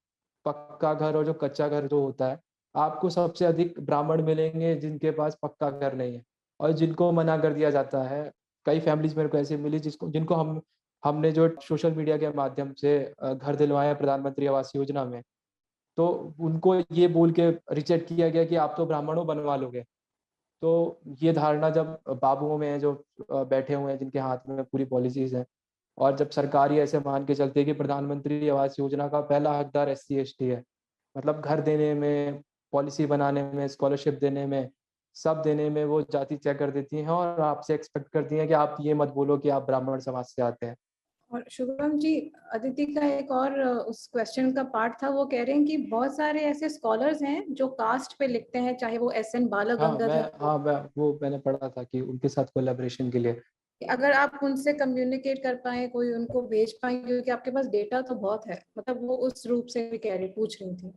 पक्का घर और जो कच्चा घर जो होता है, आपको सबसे अधिक ब्राह्मण मिलेंगे जिनके पास पक्का घर नहीं है, और जिनको मना कर दिया जाता है। कई फैमिलीज मेरे को ऐसी मिली जिनको हमने जो सोशल मीडिया के माध्यम से घर दिलवाए हैं प्रधानमंत्री आवास योजना में, तो उनको ये बोल के रिजेक्ट किया गया कि आप तो ब्राह्मणों बनवा लोगे। तो ये धारणा जब बाबुओं में है जो बैठे हुए हैं जिनके हाथ में पूरी पॉलिसीज हैं, और जब सरकार ही ऐसे मान के चलती है कि प्रधानमंत्री आवास योजना का पहला हकदार SC/ST है, मतलब घर देने में, पॉलिसी बनाने में, स्कॉलरशिप देने में, सब देने में वो जाति तय कर देती हैं और आपसे एक्सपेक्ट करती हैं कि आप ये मत बोलो कि आप ब्राह्मण समाज से आते हैं। और शुभम जी, अदिति का एक और उस क्वेश्चन का पार्ट था, वो कह रहे हैं कि बहुत सारे ऐसे स्कॉलर्स हैं जो कास्ट पे लिखते हैं, चाहे वो SN बालगंगाधर हो। मैंने पढ़ा था कि उनके साथ कोलैबोरेशन के लिए अगर आप उनसे कम्युनिकेट कर पाए, कोई उनको भेज पाए, क्योंकि आपके पास डेटा तो बहुत है, मतलब वो उस रूप से भी कह रही पूछ रही थी।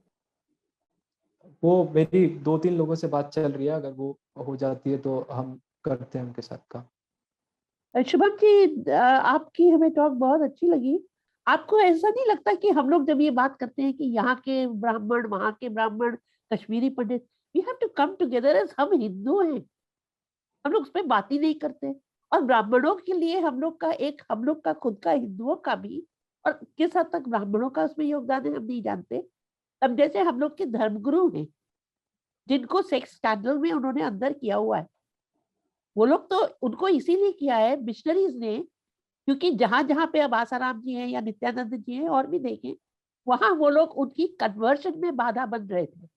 वो मेरी 2-3 लोगों से बात चल रही है, अगर वो हो जाती है तो हम करते हैं उनके साथ का। शुभम जी, आपकी हमें टॉक बहुत अच्छी लगी। आपको ऐसा नहीं लगता कि हम लोग जब ये बात करते हैं कि यहाँ के ब्राह्मण, वहाँ के Brahmin, Kashmiri Pandit, we have to come together as हम हिंदू हैं, हम लोग उस पर बात ही नहीं करते। और ब्राह्मणों के लिए हम लोग का खुद का हिंदुओं का भी, और किस हद तक ब्राह्मणों का उसमें योगदान है हम नहीं जानते। अब जैसे हम लोग के धर्मगुरु हैं जिनको सेक्स स्कैंडल में उन्होंने अंदर किया हुआ है, वो लोग तो उनको इसीलिए किया है मिशनरीज ने, क्योंकि जहां जहां पे अब आसाराम जी हैं या नित्यानंद जी हैं और भी देखें, वहां वो लोग उनकी कन्वर्शन में बाधा बन रहे थे,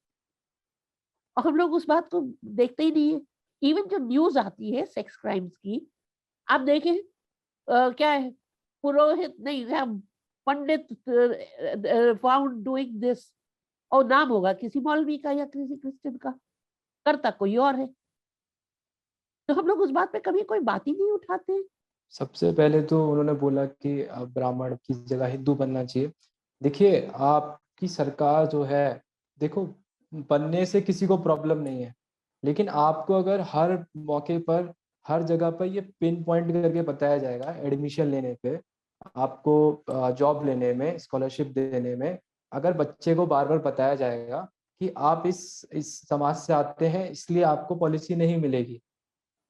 और हम लोग उस बात को देखते ही नहीं है। इवन जो न्यूज आती है सेक्स क्राइम्स की, आप देखें क्या है, पुरोहित नहीं है, पंडित फाउंड डूइंग दिस, और नाम होगा किसी मौलवी का या किसी क्रिश्चियन का, करता कोई और है। तो हम लोग उस बात पे कभी कोई बात ही नहीं उठाते। सबसे पहले तो उन्होंने बोला कि ब्राह्मण की जगह हिंदू बनना चाहिए। देखिए, आपकी सरकार जो है, देखो, बनने से किसी को प्रॉब्लम नहीं है, लेकिन आपको अगर हर मौके पर, हर जगह पर ये पिन पॉइंट करके बताया जाएगा, एडमिशन लेने पे, आपको जॉब लेने में, स्कॉलरशिप देने में, अगर बच्चे को बार बार बताया जाएगा कि आप इस समाज से आते हैं इसलिए आपको पॉलिसी नहीं मिलेगी,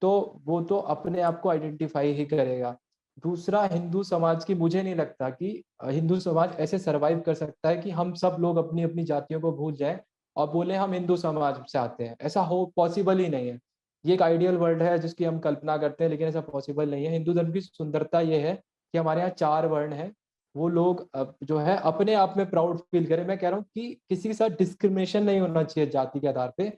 तो वो तो अपने आप को आइडेंटिफाई ही करेगा। दूसरा, हिंदू समाज की, मुझे नहीं लगता कि हिंदू समाज ऐसे सरवाइव कर सकता है कि हम सब लोग अपनी अपनी जातियों को भूल जाएं और बोले हम हिंदू समाज से आते हैं। ऐसा हो पॉसिबल ही नहीं है। ये एक आइडियल वर्ल्ड है जिसकी हम कल्पना करते हैं, लेकिन ऐसा पॉसिबल नहीं है। हिंदू धर्म की सुंदरता ये है कि हमारे यहाँ 4 वर्ण हैं, वो लोग जो है अपने आप में प्राउड फील करें। मैं कह रहा हूँ कि किसी के साथ डिस्क्रिमिनेशन नहीं होना चाहिए जाति के आधार पे,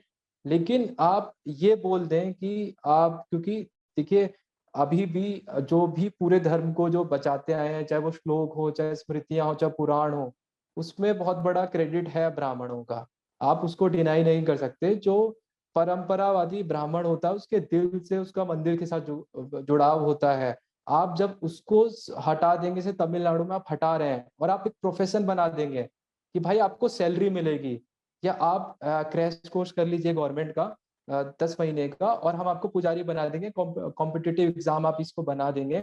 लेकिन आप ये बोल दें कि आप, क्योंकि देखिए, अभी भी जो भी पूरे धर्म को जो बचाते आए हैं, चाहे वो श्लोक हो, चाहे स्मृतियां हो, चाहे पुराण हो, उसमें बहुत बड़ा क्रेडिट है ब्राह्मणों का। आप उसको डिनाई नहीं कर सकते। जो परंपरावादी ब्राह्मण होता है उसके दिल से उसका मंदिर के साथ जुड़ाव होता है। आप जब उसको हटा देंगे, से तमिलनाडु में आप हटा रहे हैं और आप एक प्रोफेशन बना देंगे कि भाई आपको सैलरी मिलेगी, या आप क्रैश कोर्स कर लीजिए गवर्नमेंट का 10 महीने का, और हम आपको पुजारी बना देंगे, कॉम्पिटिटिव एग्जाम आप इसको बना देंगे,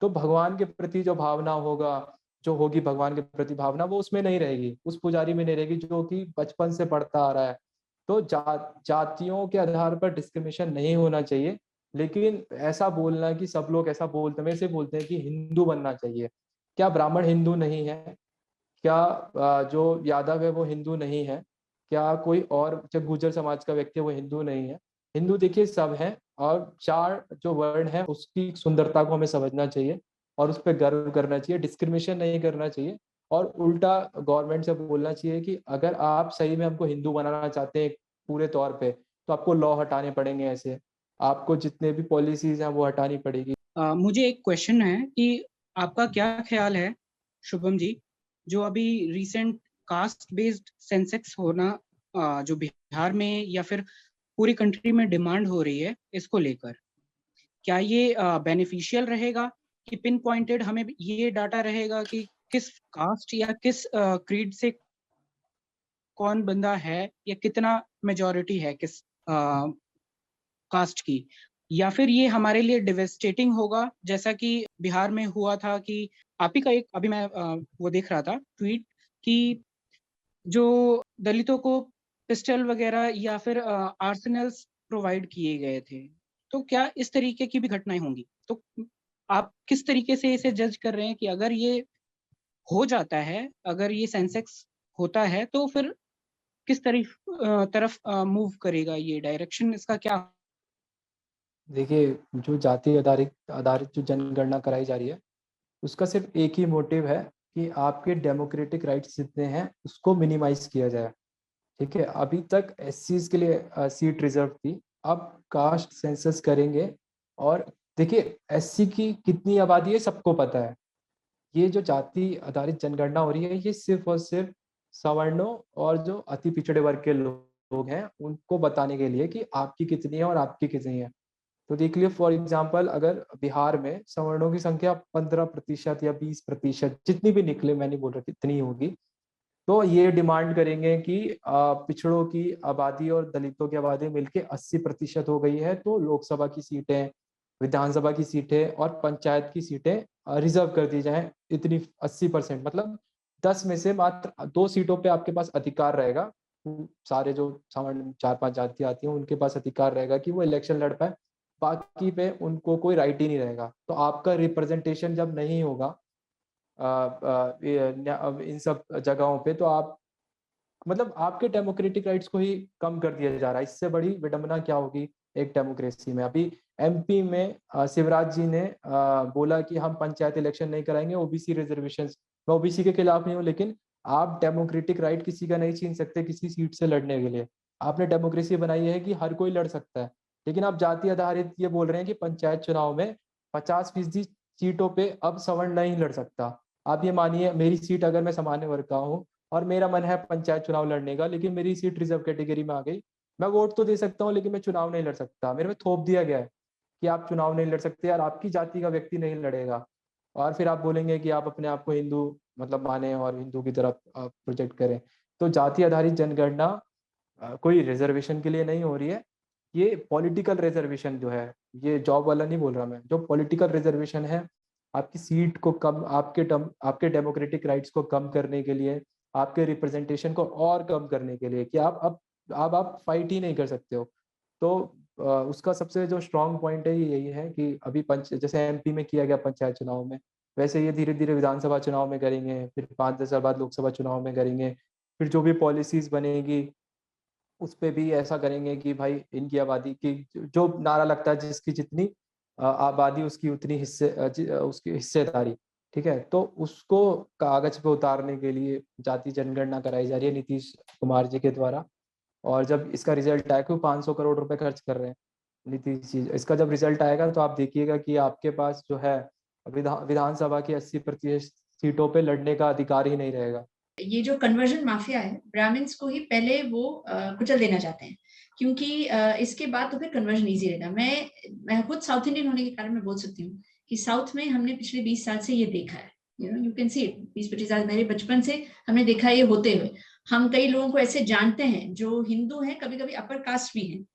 तो भगवान के प्रति जो भावना होगा, जो होगी भगवान के प्रति भावना, वो उसमें नहीं रहेगी, उस पुजारी में नहीं रहेगी जो कि बचपन से पढ़ता आ रहा है। तो जातियों के आधार पर डिस्क्रिमिनेशन नहीं होना चाहिए। लेकिन ऐसा बोलना कि सब लोग ऐसा बोलते हैं, वैसे बोलते हैं कि हिंदू बनना चाहिए। क्या ब्राह्मण हिंदू नहीं है? क्या जो यादव है वो हिंदू नहीं है? क्या कोई और जो गुर्जर समाज का व्यक्ति है वो हिंदू नहीं है? हिंदू देखिए सब है, और 4 जो वर्ण है उसकी सुंदरता को हमें समझना चाहिए और उस पर गर्व करना चाहिए, डिस्क्रिमिनेशन नहीं करना चाहिए। और उल्टा गवर्नमेंट से बोलना चाहिए कि अगर आप सही में हमको हिंदू बनाना चाहते हैं पूरे तौर पे, तो आपको लॉ हटाने पड़ेंगे, ऐसे आपको जितने भी पॉलिसीज हैं वो हटानी पड़ेगी। मुझे एक क्वेश्चन है कि आपका क्या ख्याल है शुभम जी, जो अभी रिसेंट कास्ट बेस्ड सेंसेक्स होना जो बिहार में या फिर पूरी कंट्री में डिमांड हो रही है, इसको लेकर क्या ये बेनिफिशियल रहेगा कि पिन पॉइंटेड हमें ये डाटा रहेगा कि किस कास्ट या किस क्रीड से कौन बंदा है या कितना मेजॉरिटी है किस कास्ट की, या फिर ये हमारे लिए डिवेस्टेटिंग होगा जैसा कि बिहार में हुआ था कि आप ही का एक अभी मैं वो देख रहा था ट्वीट कि जो दलितों को पिस्टल वगैरह या फिर आर्सेनल्स प्रोवाइड किए गए थे, तो क्या इस तरीके की भी घटनाएं होंगी? तो आप किस तरीके से इसे जज कर रहे हैं कि अगर ये हो जाता है, अगर ये सेंसेक्स होता है, तो फिर किस तरफ मूव करेगा, ये डायरेक्शन इसका क्या? देखिए, जो जाति आधारित आधारित जो जनगणना कराई जा रही है, उसका सिर्फ एक ही मोटिव है कि आपके डेमोक्रेटिक राइट्स जितने हैं उसको मिनिमाइज किया जाए। ठीक है, अभी तक एससीज के लिए सीट रिजर्व थी, अब कास्ट सेंसस करेंगे। और देखिए, एससी की कितनी आबादी है सबको पता है। ये जो जाति आधारित जनगणना हो रही है, ये सिर्फ और सिर्फ सवर्णों और जो अति पिछड़े वर्ग के लोग हैं उनको बताने के लिए कि आपकी कितनी है और आपकी कितनी है। तो देख लियो, फॉर एग्जाम्पल अगर बिहार में सवर्णों की संख्या 15% या 20%, जितनी भी निकले, मैं नहीं बोल रहा कितनी होगी, तो ये डिमांड करेंगे कि पिछड़ों की आबादी और दलितों की आबादी मिलके 80% हो गई है, तो लोकसभा की सीटें, विधानसभा की सीटें और पंचायत की सीटें रिजर्व कर दी जाएं इतनी 80%। मतलब 10 में से मात्र 2 सीटों पे आपके पास अधिकार रहेगा। सारे जो सामान्य 4-5 जाति आती हैं उनके पास अधिकार रहेगा कि वो इलेक्शन लड़ पाए, बाकी पे उनको कोई राइट ही नहीं रहेगा। तो आपका रिप्रेजेंटेशन जब नहीं होगा इन सब जगहों पे, तो आप मतलब आपके डेमोक्रेटिक राइट्स को ही कम कर दिया जा रहा है। इससे बड़ी विडंबना क्या होगी एक डेमोक्रेसी में। अभी एमपी में शिवराज जी ने बोला कि हम पंचायत इलेक्शन नहीं कराएंगे, ओबीसी रिजर्वेशन। मैं ओबीसी के खिलाफ नहीं हूँ, लेकिन आप डेमोक्रेटिक राइट किसी का नहीं छीन सकते किसी सीट से लड़ने के लिए। आपने डेमोक्रेसी बनाई है कि हर कोई लड़ सकता है, लेकिन आप जाति आधारित ये बोल रहे हैं कि पंचायत चुनाव में 50% सीटों पे अब सवर्ण नहीं लड़ सकता। आप ये मानिए, मेरी सीट अगर मैं सामान्य वर्ग का हूँ और मेरा मन है पंचायत चुनाव लड़ने का, लेकिन मेरी सीट रिजर्व कैटेगरी में आ गई, मैं वोट तो दे सकता हूँ लेकिन मैं चुनाव नहीं लड़ सकता। मेरे में थोप दिया गया है कि आप चुनाव नहीं लड़ सकते यार, आपकी जाति का व्यक्ति नहीं लड़ेगा। और फिर आप बोलेंगे कि आप अपने आप को हिंदू मतलब माने और हिंदू की तरफ प्रोजेक्ट करें। तो जाति आधारित जनगणना कोई रिजर्वेशन के लिए नहीं हो रही है, ये पॉलिटिकल रिजर्वेशन जो है, ये जॉब वाला नहीं बोल रहा मैं, जो पॉलिटिकल रिजर्वेशन है आपकी सीट को कम, आपके डेमोक्रेटिक राइट्स को कम करने के लिए, आपके रिप्रेजेंटेशन को और कम करने के लिए कि आप फाइट ही नहीं कर सकते हो। तो उसका सबसे जो स्ट्रॉन्ग पॉइंट है यही है कि अभी जैसे एमपी में किया गया पंचायत चुनाव में, वैसे ये धीरे धीरे विधानसभा चुनाव में करेंगे, फिर 5-10 साल बाद लोकसभा चुनाव में करेंगे, फिर जो भी पॉलिसीज बनेगी उस पे भी ऐसा करेंगे कि भाई इनकी आबादी की जो नारा लगता है जिसकी जितनी आबादी उसकी उतनी उसकी हिस्सेदारी। ठीक है, तो उसको कागज पे उतारने के लिए जाति जनगणना कराई जा रही है नीतीश कुमार जी के द्वारा। और जब इसका रिजल्ट आएगा, 500 करोड़ रुपए खर्च कर रहे हैं नीतीश जी, इसका जब रिजल्ट आएगा तो आप देखिएगा कि आपके पास जो है विधानसभा की 80% सीटों पे लड़ने का अधिकार ही नहीं रहेगा। ये जो कन्वर्जन माफिया है, ब्राह्मण्स को ही पहले वो कुचल देना चाहते हैं, क्योंकि इसके बाद तो फिर कन्वर्जन इजी रहेगा। मैं खुद साउथ इंडियन होने के कारण मैं बोल सकती हूँ कि साउथ में हमने पिछले 20 साल से ये देखा है। यू कैन सी इट, 20-25 साल मेरे बचपन से हमने देखा है ये होते हुए। हम कई लोगों को ऐसे जानते हैं जो हिंदू हैं, कभी कभी अपर कास्ट भी हैं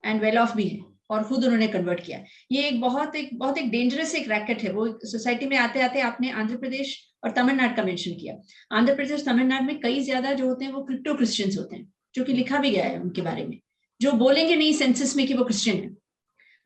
एंड वेल ऑफ भी हैं, और खुद उन्होंने कन्वर्ट किया। ये एक बहुत एक डेंजरस एक रैकेट है। वो सोसाइटी में आते आते आपने आंध्र प्रदेश और तमिलनाडु का मेंशन किया। आंध्र प्रदेश तमिलनाडु में कई ज्यादा जो होते हैं वो क्रिप्टो क्रिश्चियंस होते हैं, जो कि लिखा भी गया है उनके बारे में, जो बोलेंगे नहीं सेंसस में कि वो क्रिश्चियन है।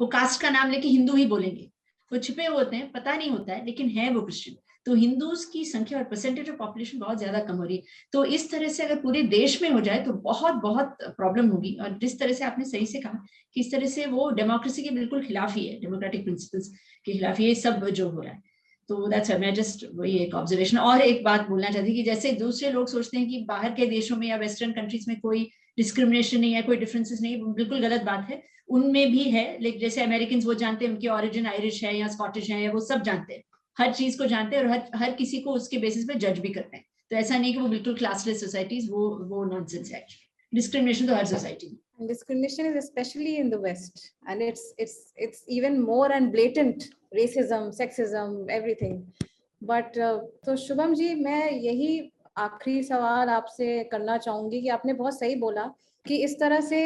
वो कास्ट का नाम लेके हिंदू ही बोलेंगे, वो छुपे हुए होते हैं, पता नहीं होता है, लेकिन है वो क्रिश्चियन। तो हिंदूज की संख्या और परसेंटेज ऑफ पॉपुलेशन बहुत ज्यादा कम हो रही है। तो इस तरह से अगर पूरे देश में हो जाए तो बहुत बहुत प्रॉब्लम होगी। और जिस तरह से आपने सही से कहा कि इस तरह से वो डेमोक्रेसी के बिल्कुल खिलाफ ही है, डेमोक्रेटिक प्रिंसिपल्स के खिलाफ ये सब जो हो रहा है। तो दैट्स मैं जस्ट वही एक ऑब्जर्वेशन। और एक बात बोलना चाहती कि जैसे दूसरे लोग सोचते हैं कि बाहर के देशों में या वेस्टर्न कंट्रीज में कोई डिस्क्रिमिनेशन नहीं है, कोई डिफरेंसेस नहीं है, बिल्कुल गलत बात है, उनमें भी है। लेकिन जैसे अमेरिकन वो जानते हैं उनकी ओरिजिन आयरिश है या स्कॉटिश है, या वो सब जानते हैं, हर चीज को जानते हैं, और हर किसी को उसके बेसिस पे जज भी करते हैं। तो ऐसा नहीं कि वो बिल्कुल क्लासलेस सोसाइटीज, वो नॉनसेंस है एक्चुअली। डिस्क्रिमिनेशन तो हर सोसाइटी में। And discrimination is especially in the West, and it's even more and blatant racism, sexism, everything. But तो शुभम जी, मैं यही आखिरी सवाल आपसे करना चाहूंगी कि आपने बहुत सही बोला कि इस तरह से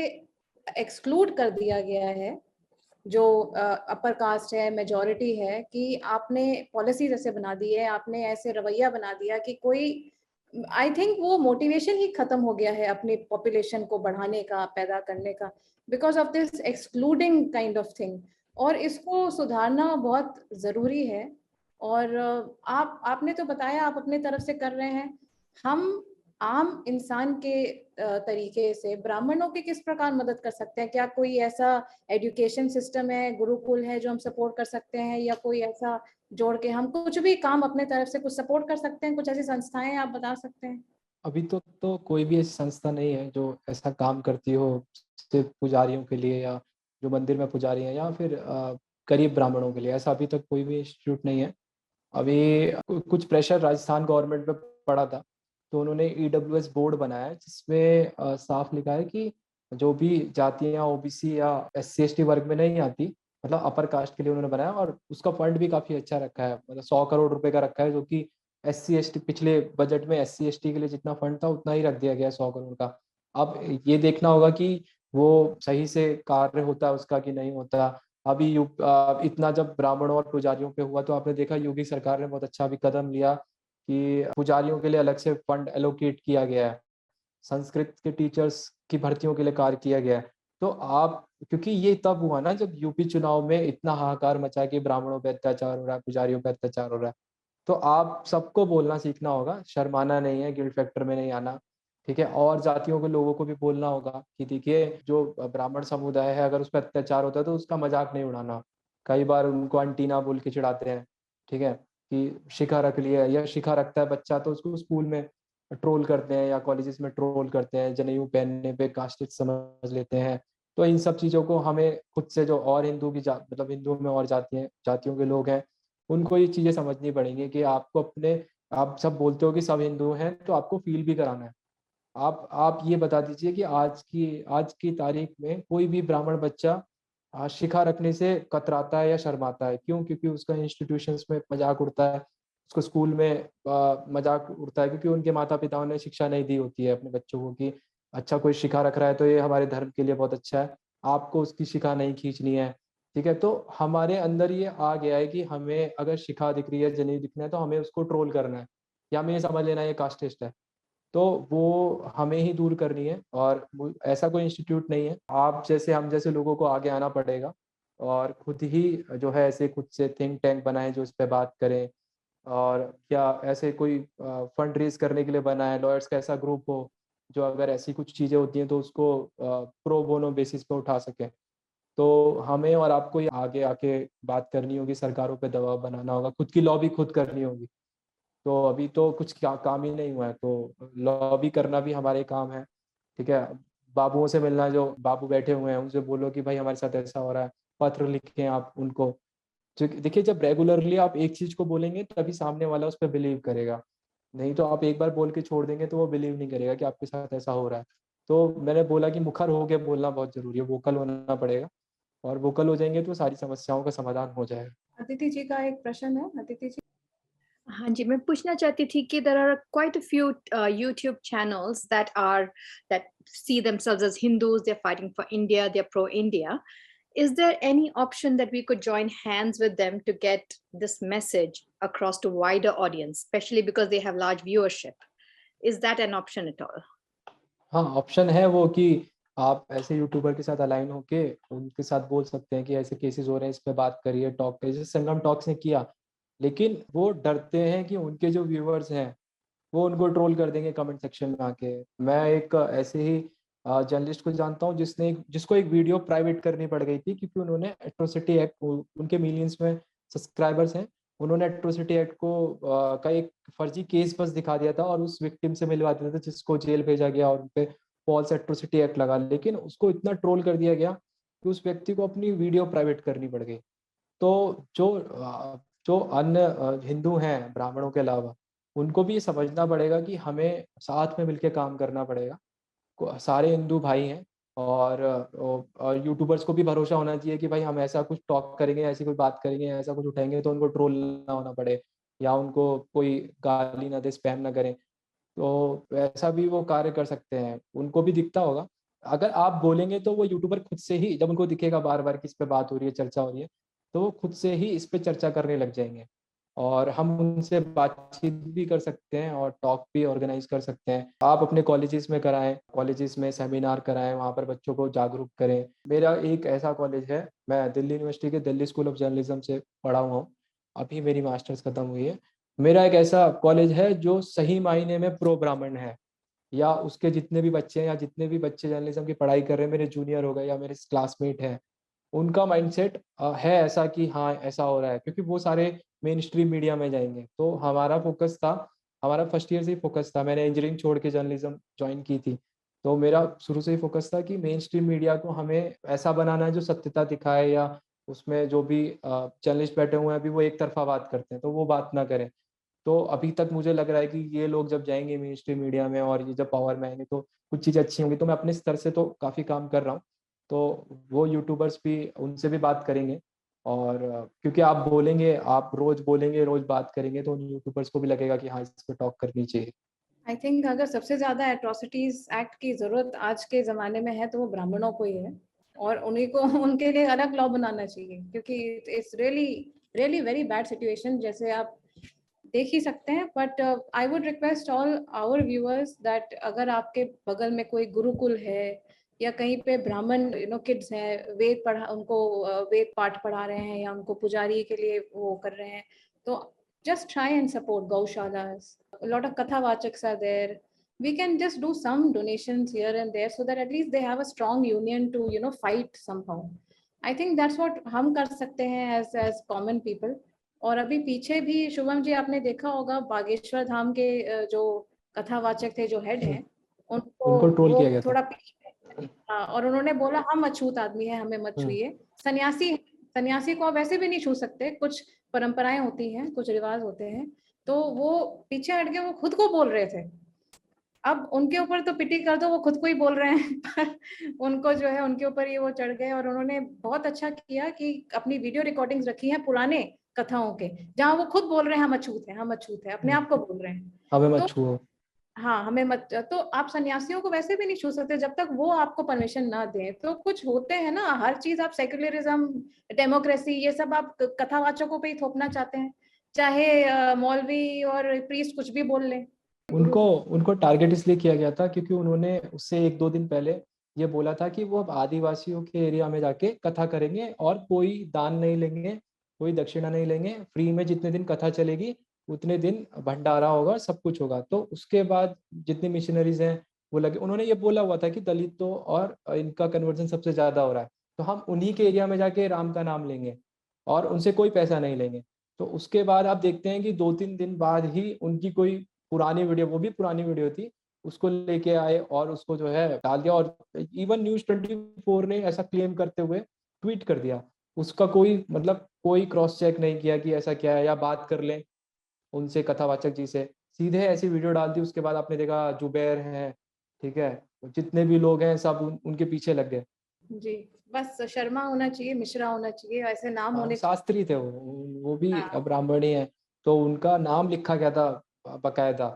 एक्सक्लूड कर दिया गया है जो अपर कास्ट है, मेजॉरिटी है, कि आपने पॉलिसीज ऐसे बना दी है, आपने ऐसे रवैया बना दिया कि कोई, आई थिंक वो मोटिवेशन ही खत्म हो गया है अपनी पॉपुलेशन को बढ़ाने का, पैदा करने का, because of this excluding kind of thing. और इसको सुधारना बहुत ज़रूरी है। और आपने तो बताया आप अपने तरफ से कर रहे हैं। हम आम इंसान के तरीके से ब्राह्मणों की किस प्रकार मदद कर सकते हैं? क्या कोई ऐसा एजुकेशन सिस्टम है, गुरुकुल है जो हम सपोर्ट कर सकते हैं, या कोई ऐसा जोड़ के हम कुछ भी काम अपने तरफ से कुछ सपोर्ट कर सकते हैं? कुछ ऐसी संस्थाएं आप बता सकते हैं? अभी तो कोई भी ऐसी संस्था नहीं है जो ऐसा काम करती हो सिर्फ पुजारियों के लिए, या जो मंदिर में पुजारी हैं, या फिर गरीब ब्राह्मणों के लिए। ऐसा अभी तक कोई भी इंस्टीट्यूट नहीं है। अभी कुछ प्रेशर राजस्थान गवर्नमेंट पे पड़ा था, तो उन्होंने EWS बोर्ड बनाया है जिसमें साफ लिखा है कि जो भी जातियाँ OBC या SC ST वर्ग में नहीं आती, मतलब अपर कास्ट के लिए उन्होंने बनाया, और उसका फंड भी काफ़ी अच्छा रखा है, मतलब 100 करोड़ रुपए का रखा है, जो कि SC ST पिछले बजट में SC ST के लिए जितना फंड था उतना ही रख दिया गया है, 100 करोड़ का। अब ये देखना होगा कि वो सही से कार्य होता है उसका कि नहीं होता। अभी इतना जब ब्राह्मणों और पुजारियों पे हुआ, तो आपने देखा योगी सरकार ने बहुत अच्छा भी कदम लिया कि पुजारियों के लिए अलग से फंड एलोकेट किया गया है, संस्कृत के टीचर्स की भर्तियों के लिए कार्य किया गया है। तो आप, क्योंकि ये तब हुआ ना जब यूपी चुनाव में इतना हाहाकार मचा कि ब्राह्मणों पे अत्याचार हो रहा है, पुजारियों पे अत्याचार हो रहा है। तो आप सबको बोलना सीखना होगा, शर्माना नहीं है, गिल्ट फैक्टर में नहीं आना, ठीक है। और जातियों के लोगों को भी बोलना होगा कि देखिए, जो ब्राह्मण समुदाय है अगर उस पर अत्याचार होता है तो उसका मजाक नहीं उड़ाना। कई बार उनको अंटीना बोल के चिढ़ाते हैं, ठीक है, कि शिखा रख लिया, या शिखा रखता है बच्चा तो उसको स्कूल में ट्रोल करते हैं या कॉलेजेस में ट्रोल करते हैं, जनेऊ पहनने पे कास्टिस्ट समझ लेते हैं। तो इन सब चीज़ों को हमें खुद से, जो और हिंदू की मतलब हिंदू में और जातियों के लोग हैं, उनको ये चीज़ें समझनी पड़ेंगी कि आपको अपने, आप सब बोलते हो कि सब हिंदू हैं, तो आपको फील भी कराना है। आप ये बता दीजिए कि आज की तारीख में कोई भी ब्राह्मण बच्चा शिखा रखने से कतराता है या शर्माता है। क्यों? क्योंकि उसका इंस्टीट्यूशंस में मजाक उड़ता है, उसको स्कूल में मजाक उड़ता है, क्योंकि उनके माता पिताओं ने शिक्षा नहीं दी होती है अपने बच्चों को कि अच्छा कोई शिखा रख रहा है तो ये हमारे धर्म के लिए बहुत अच्छा है, आपको उसकी शिखा नहीं खींचनी है, ठीक है। तो हमारे अंदर ये आ गया है कि हमें अगर शिखा दिख रही है, जनेऊ दिखना है, तो हमें उसको ट्रोल करना है, या हमें ये समझ लेना है ये कास्टिस्ट है। तो वो हमें ही दूर करनी है, और ऐसा कोई इंस्टीट्यूट नहीं है। आप जैसे, हम जैसे लोगों को आगे आना पड़ेगा, और खुद ही जो है ऐसे खुद से थिंक टैंक बनाएं जो इस पे बात करें, और क्या ऐसे कोई फंड रेज करने के लिए बनाए, लॉयर्स का ऐसा ग्रुप हो जो अगर ऐसी कुछ चीज़ें होती हैं तो उसको प्रो बोनो बेसिस पे उठा सके। तो हमें और आपको ये आगे आके बात करनी होगी, सरकारों पे दबाव बनाना होगा, खुद की लॉबी खुद करनी होगी। तो अभी तो कुछ काम ही नहीं हुआ है, तो लॉबी करना भी हमारे काम है, ठीक है। बाबुओं से मिलना, जो बाबू बैठे हुए हैं उनसे बोलो कि भाई हमारे साथ ऐसा हो रहा है, पत्र लिखें आप उनको। देखिए, जब रेगुलरली आप एक चीज को बोलेंगे तभी सामने वाला उस पर बिलीव करेगा, नहीं तो आप एक बार बोल के छोड़ देंगे तो वो बिलीव नहीं करेगा कि आपके साथ ऐसा हो रहा है। तो मैंने बोला कि मुखर होके बोलना बहुत जरूरी है, वोकल होना पड़ेगा, और वोकल हो जाएंगे तो सारी समस्याओं का समाधान हो जाएगा। अदिति जी का एक प्रश्न है, अदिति जी। हाँ जी, मैं पूछना चाहती थी कि there are quite a few YouTube channels that see themselves as Hindus, they're fighting for India, they're pro-India. Is there any option that we could join hands with them to get this message across to wider audience, especially because they have large viewership? Is that an option at all? हाँ, option है वो कि आप ऐसे YouTuber के साथ align होके उनके साथ बोल सकते हैं कि ऐसे केसेस हो रहे हैं, इस पे बात करिए, टॉक करिए, जैसे संगम टॉक्स ने किया। लेकिन वो डरते हैं कि उनके जो व्यूअर्स हैं वो उनको ट्रोल कर देंगे कमेंट सेक्शन में आके। मैं एक ऐसे ही जर्नलिस्ट को जानता हूँ जिसको एक वीडियो प्राइवेट करनी पड़ गई थी, क्योंकि उन्होंने एट्रोसिटी एक्ट, उनके मिलियंस में सब्सक्राइबर्स हैं, उन्होंने एट्रोसिटी एक्ट को का एक फर्जी केस बस दिखा दिया था और उस विक्टिम से मिलवा दिया था जिसको जेल भेजा गया और उनपे फॉल्स एट्रोसिटी एक्ट लगा। लेकिन उसको इतना ट्रोल कर दिया गया कि उस व्यक्ति को अपनी वीडियो प्राइवेट करनी पड़ गई। तो जो अन्य हिंदू हैं ब्राह्मणों के अलावा, उनको भी ये समझना पड़ेगा कि हमें साथ में मिलकर काम करना पड़ेगा। सारे हिंदू भाई हैं, और यूट्यूबर्स को भी भरोसा होना चाहिए कि भाई हम ऐसा कुछ टॉक करेंगे, ऐसी कोई बात करेंगे, ऐसा कुछ उठाएंगे तो उनको ट्रोल ना होना पड़े या उनको कोई गाली ना दे, स्पैम ना करें। तो ऐसा भी वो कार्य कर सकते हैं, उनको भी दिखता होगा। अगर आप बोलेंगे तो वो यूट्यूबर खुद से ही, जब उनको दिखेगा बार बार कि इस पे बात हो रही है, चर्चा हो रही है, तो वो खुद से ही इस पे चर्चा करने लग जाएंगे। और हम उनसे बातचीत भी कर सकते हैं और टॉक भी ऑर्गेनाइज कर सकते हैं। आप अपने कॉलेजेस में कराएं, कॉलेजेस में सेमिनार कराएं, वहाँ पर बच्चों को जागरूक करें। मेरा एक ऐसा कॉलेज है, मैं दिल्ली यूनिवर्सिटी के दिल्ली स्कूल ऑफ जर्नलिज्म से पढ़ा हुआ हूँ, अभी मेरी मास्टर्स खत्म हुई है। मेरा एक ऐसा कॉलेज है जो सही मायने में प्रो ब्राह्मण है, या उसके जितने भी बच्चे हैं या जितने भी बच्चे जर्नलिज्म की पढ़ाई कर रहे हैं, मेरे जूनियर हो गए या मेरे क्लासमेट हैं, उनका माइंडसेट है ऐसा कि हाँ ऐसा हो रहा है, क्योंकि वो सारे मेन स्ट्रीम मीडिया में जाएंगे। तो हमारा फोकस था, हमारा फर्स्ट ईयर से ही फोकस था, मैंने इंजीनियरिंग छोड़ के जर्नलिज्म ज्वाइन की थी, तो मेरा शुरू से ही फोकस था कि मेन स्ट्रीम मीडिया को हमें ऐसा बनाना है जो सत्यता दिखाए, या उसमें जो भी जर्नलिस्ट बैठे हुए हैं अभी वो एक तरफा बात करते हैं तो वो बात ना करें। तो अभी तक मुझे लग रहा है कि ये लोग जब जाएंगे मेन स्ट्रीम मीडिया में और ये जब पावर में आएंगे तो कुछ चीज़ें अच्छी होंगी। तो मैं अपने स्तर से तो काफ़ी काम कर रहा हूँ, तो वो यूट्यूबर्स भी, उनसे भी बात करेंगे। और क्योंकि आप बोलेंगे, आप रोज बोलेंगे, रोज बात करेंगे, तो उन यूट्यूबर्स को भी लगेगा कि हाँ इस पे टॉक करनी चाहिए। आई थिंक अगर सबसे ज्यादा एट्रोसिटीज एक्ट की जरूरत आज के जमाने में है तो वो ब्राह्मणों को ही है, और उन्हीं को उनके लिए अलग लॉ बनाना चाहिए, क्योंकि it's really really very bad situation, जैसे आप देख ही सकते हैं। But I would request all our viewers that अगर आपके बगल में कोई गुरुकुल है या कहीं पे ब्राह्मण किड्स हैं, वेद पढ़ा, उनको वेद पाठ पढ़ा रहे हैं या उनको पुजारी के लिए वो कर रहे हैं, तो just try and support gaushalas. A lot of kathawachaks are there. We can just do some donations here and there so that at least they have a strong union to fight somehow. I think that's what हम कर सकते हैं as common people. और अभी पीछे भी शुभम जी आपने देखा होगा, बागेश्वर धाम के जो कथावाचक थे, जो हेड हैं, उनको ट्रोल वो किया गया था। थोड़ा पीछे, हाँ, और उन्होंने बोला हम अछूत आदमी है, हमें मत छुइए। सन्यासी को आप वैसे भी नहीं छू सकते, कुछ परंपराएं होती हैं, कुछ रिवाज होते हैं, तो वो पीछे हट के वो खुद को बोल रहे थे। अब उनके ऊपर तो पिटी कर दो, वो खुद को ही बोल रहे हैं पर उनको जो है उनके ऊपर ये वो चढ़ गए। और उन्होंने बहुत अच्छा किया कि अपनी वीडियो रिकॉर्डिंग्स रखी है पुराने कथाओं के, जहाँ वो खुद बोल रहे हैं हम अछूत हैं, हम अछूत हैं, अपने आप को बोल रहे हैं। हमें तो मत छुओ। हाँ, हमें मत, तो आप सन्यासियों को वैसे भी नहीं छू सकते जब तक वो आपको परमिशन ना दें। तो कुछ होते हैं ना, हर चीज आप सेक्युलरिज्म, डेमोक्रेसी, ये सब आप कथावाचकों पे ही थोपना चाहते हैं, चाहे मौलवी और प्रीस्ट कुछ भी बोल लें। उनको उनको टारगेट इसलिए किया गया था क्योंकि उन्होंने उससे 1-2 दिन पहले ये बोला था कि वो अब आदिवासियों के एरिया में जाके कथा करेंगे और कोई दान नहीं लेंगे, कोई दक्षिणा नहीं लेंगे, फ्री में जितने दिन कथा चलेगी उतने दिन भंडारा होगा, सब कुछ होगा। तो उसके बाद जितनी मिशनरीज हैं वो लगे, उन्होंने ये बोला हुआ था कि दलितों और इनका कन्वर्जन सबसे ज्यादा हो रहा है, तो हम उन्हीं के एरिया में जाके राम का नाम लेंगे और उनसे कोई पैसा नहीं लेंगे। तो उसके बाद आप देखते हैं कि 2-3 दिन बाद ही उनकी कोई पुरानी वीडियो, वो भी पुरानी वीडियो थी, उसको लेके आए और उसको जो है डाल दिया। और इवन News24 ने ऐसा क्लेम करते हुए ट्वीट कर दिया, उसका कोई मतलब कोई क्रॉस चेक नहीं किया कि ऐसा क्या है, या बात कर लें उनसे कथावाचक जी से, सीधे ऐसी वीडियो डाल दी। उसके बाद आपने देखा जुबैर हैं, ठीक है, जितने भी लोग हैं सब उनके पीछे लग गए। जी, बस शर्मा होना चाहिए, मिश्रा होना चाहिए, ऐसे नाम हाँ, होने चाहिए। शास्त्री थे वो भी हाँ, ब्राह्मणी है, तो उनका नाम लिखा गया था बकायदा।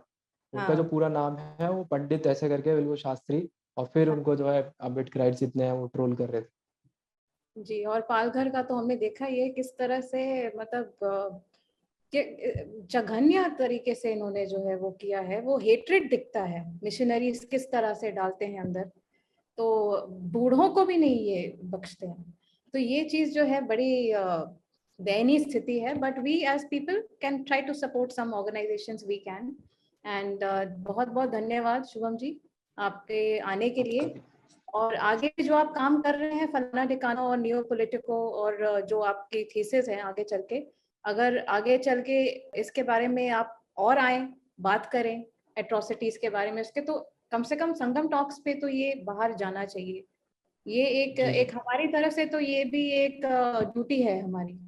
उनका जो हाँ, पूरा नाम है वो पंडित ऐसे करके, बिल्कुल शास्त्री। और फिर हाँ, उनको जो है अम्बेडकराइट्स जितने हैं वो ट्रोल कर रहे थे। जी। और पालघर का तो हमने देखा ही है किस तरह से, मतलब जघन्य तरीके से इन्होंने जो है वो किया है, वो हेट्रेड दिखता है, मिशनरीज किस तरह से डालते हैं अंदर। तो बूढ़ों को भी नहीं ये बख्शते हैं। तो ये चीज जो है बड़ी दयनीय स्थिति है, but we as people can try to support some organisations we can. And बहुत बहुत धन्यवाद शुभम जी आपके आने के लिए। और आगे जो आप काम कर रहे हैं फलाना ठिकाना और नियो पॉलिटिको, और जो आपकी थीसिस है आगे चल के, अगर आगे चल के इसके बारे में आप और आए बात करें एट्रोसिटीज के बारे में उसके, तो कम से कम संगम टॉक्स पे तो ये बाहर जाना चाहिए। ये एक हमारी तरफ से तो ये भी एक ड्यूटी है हमारी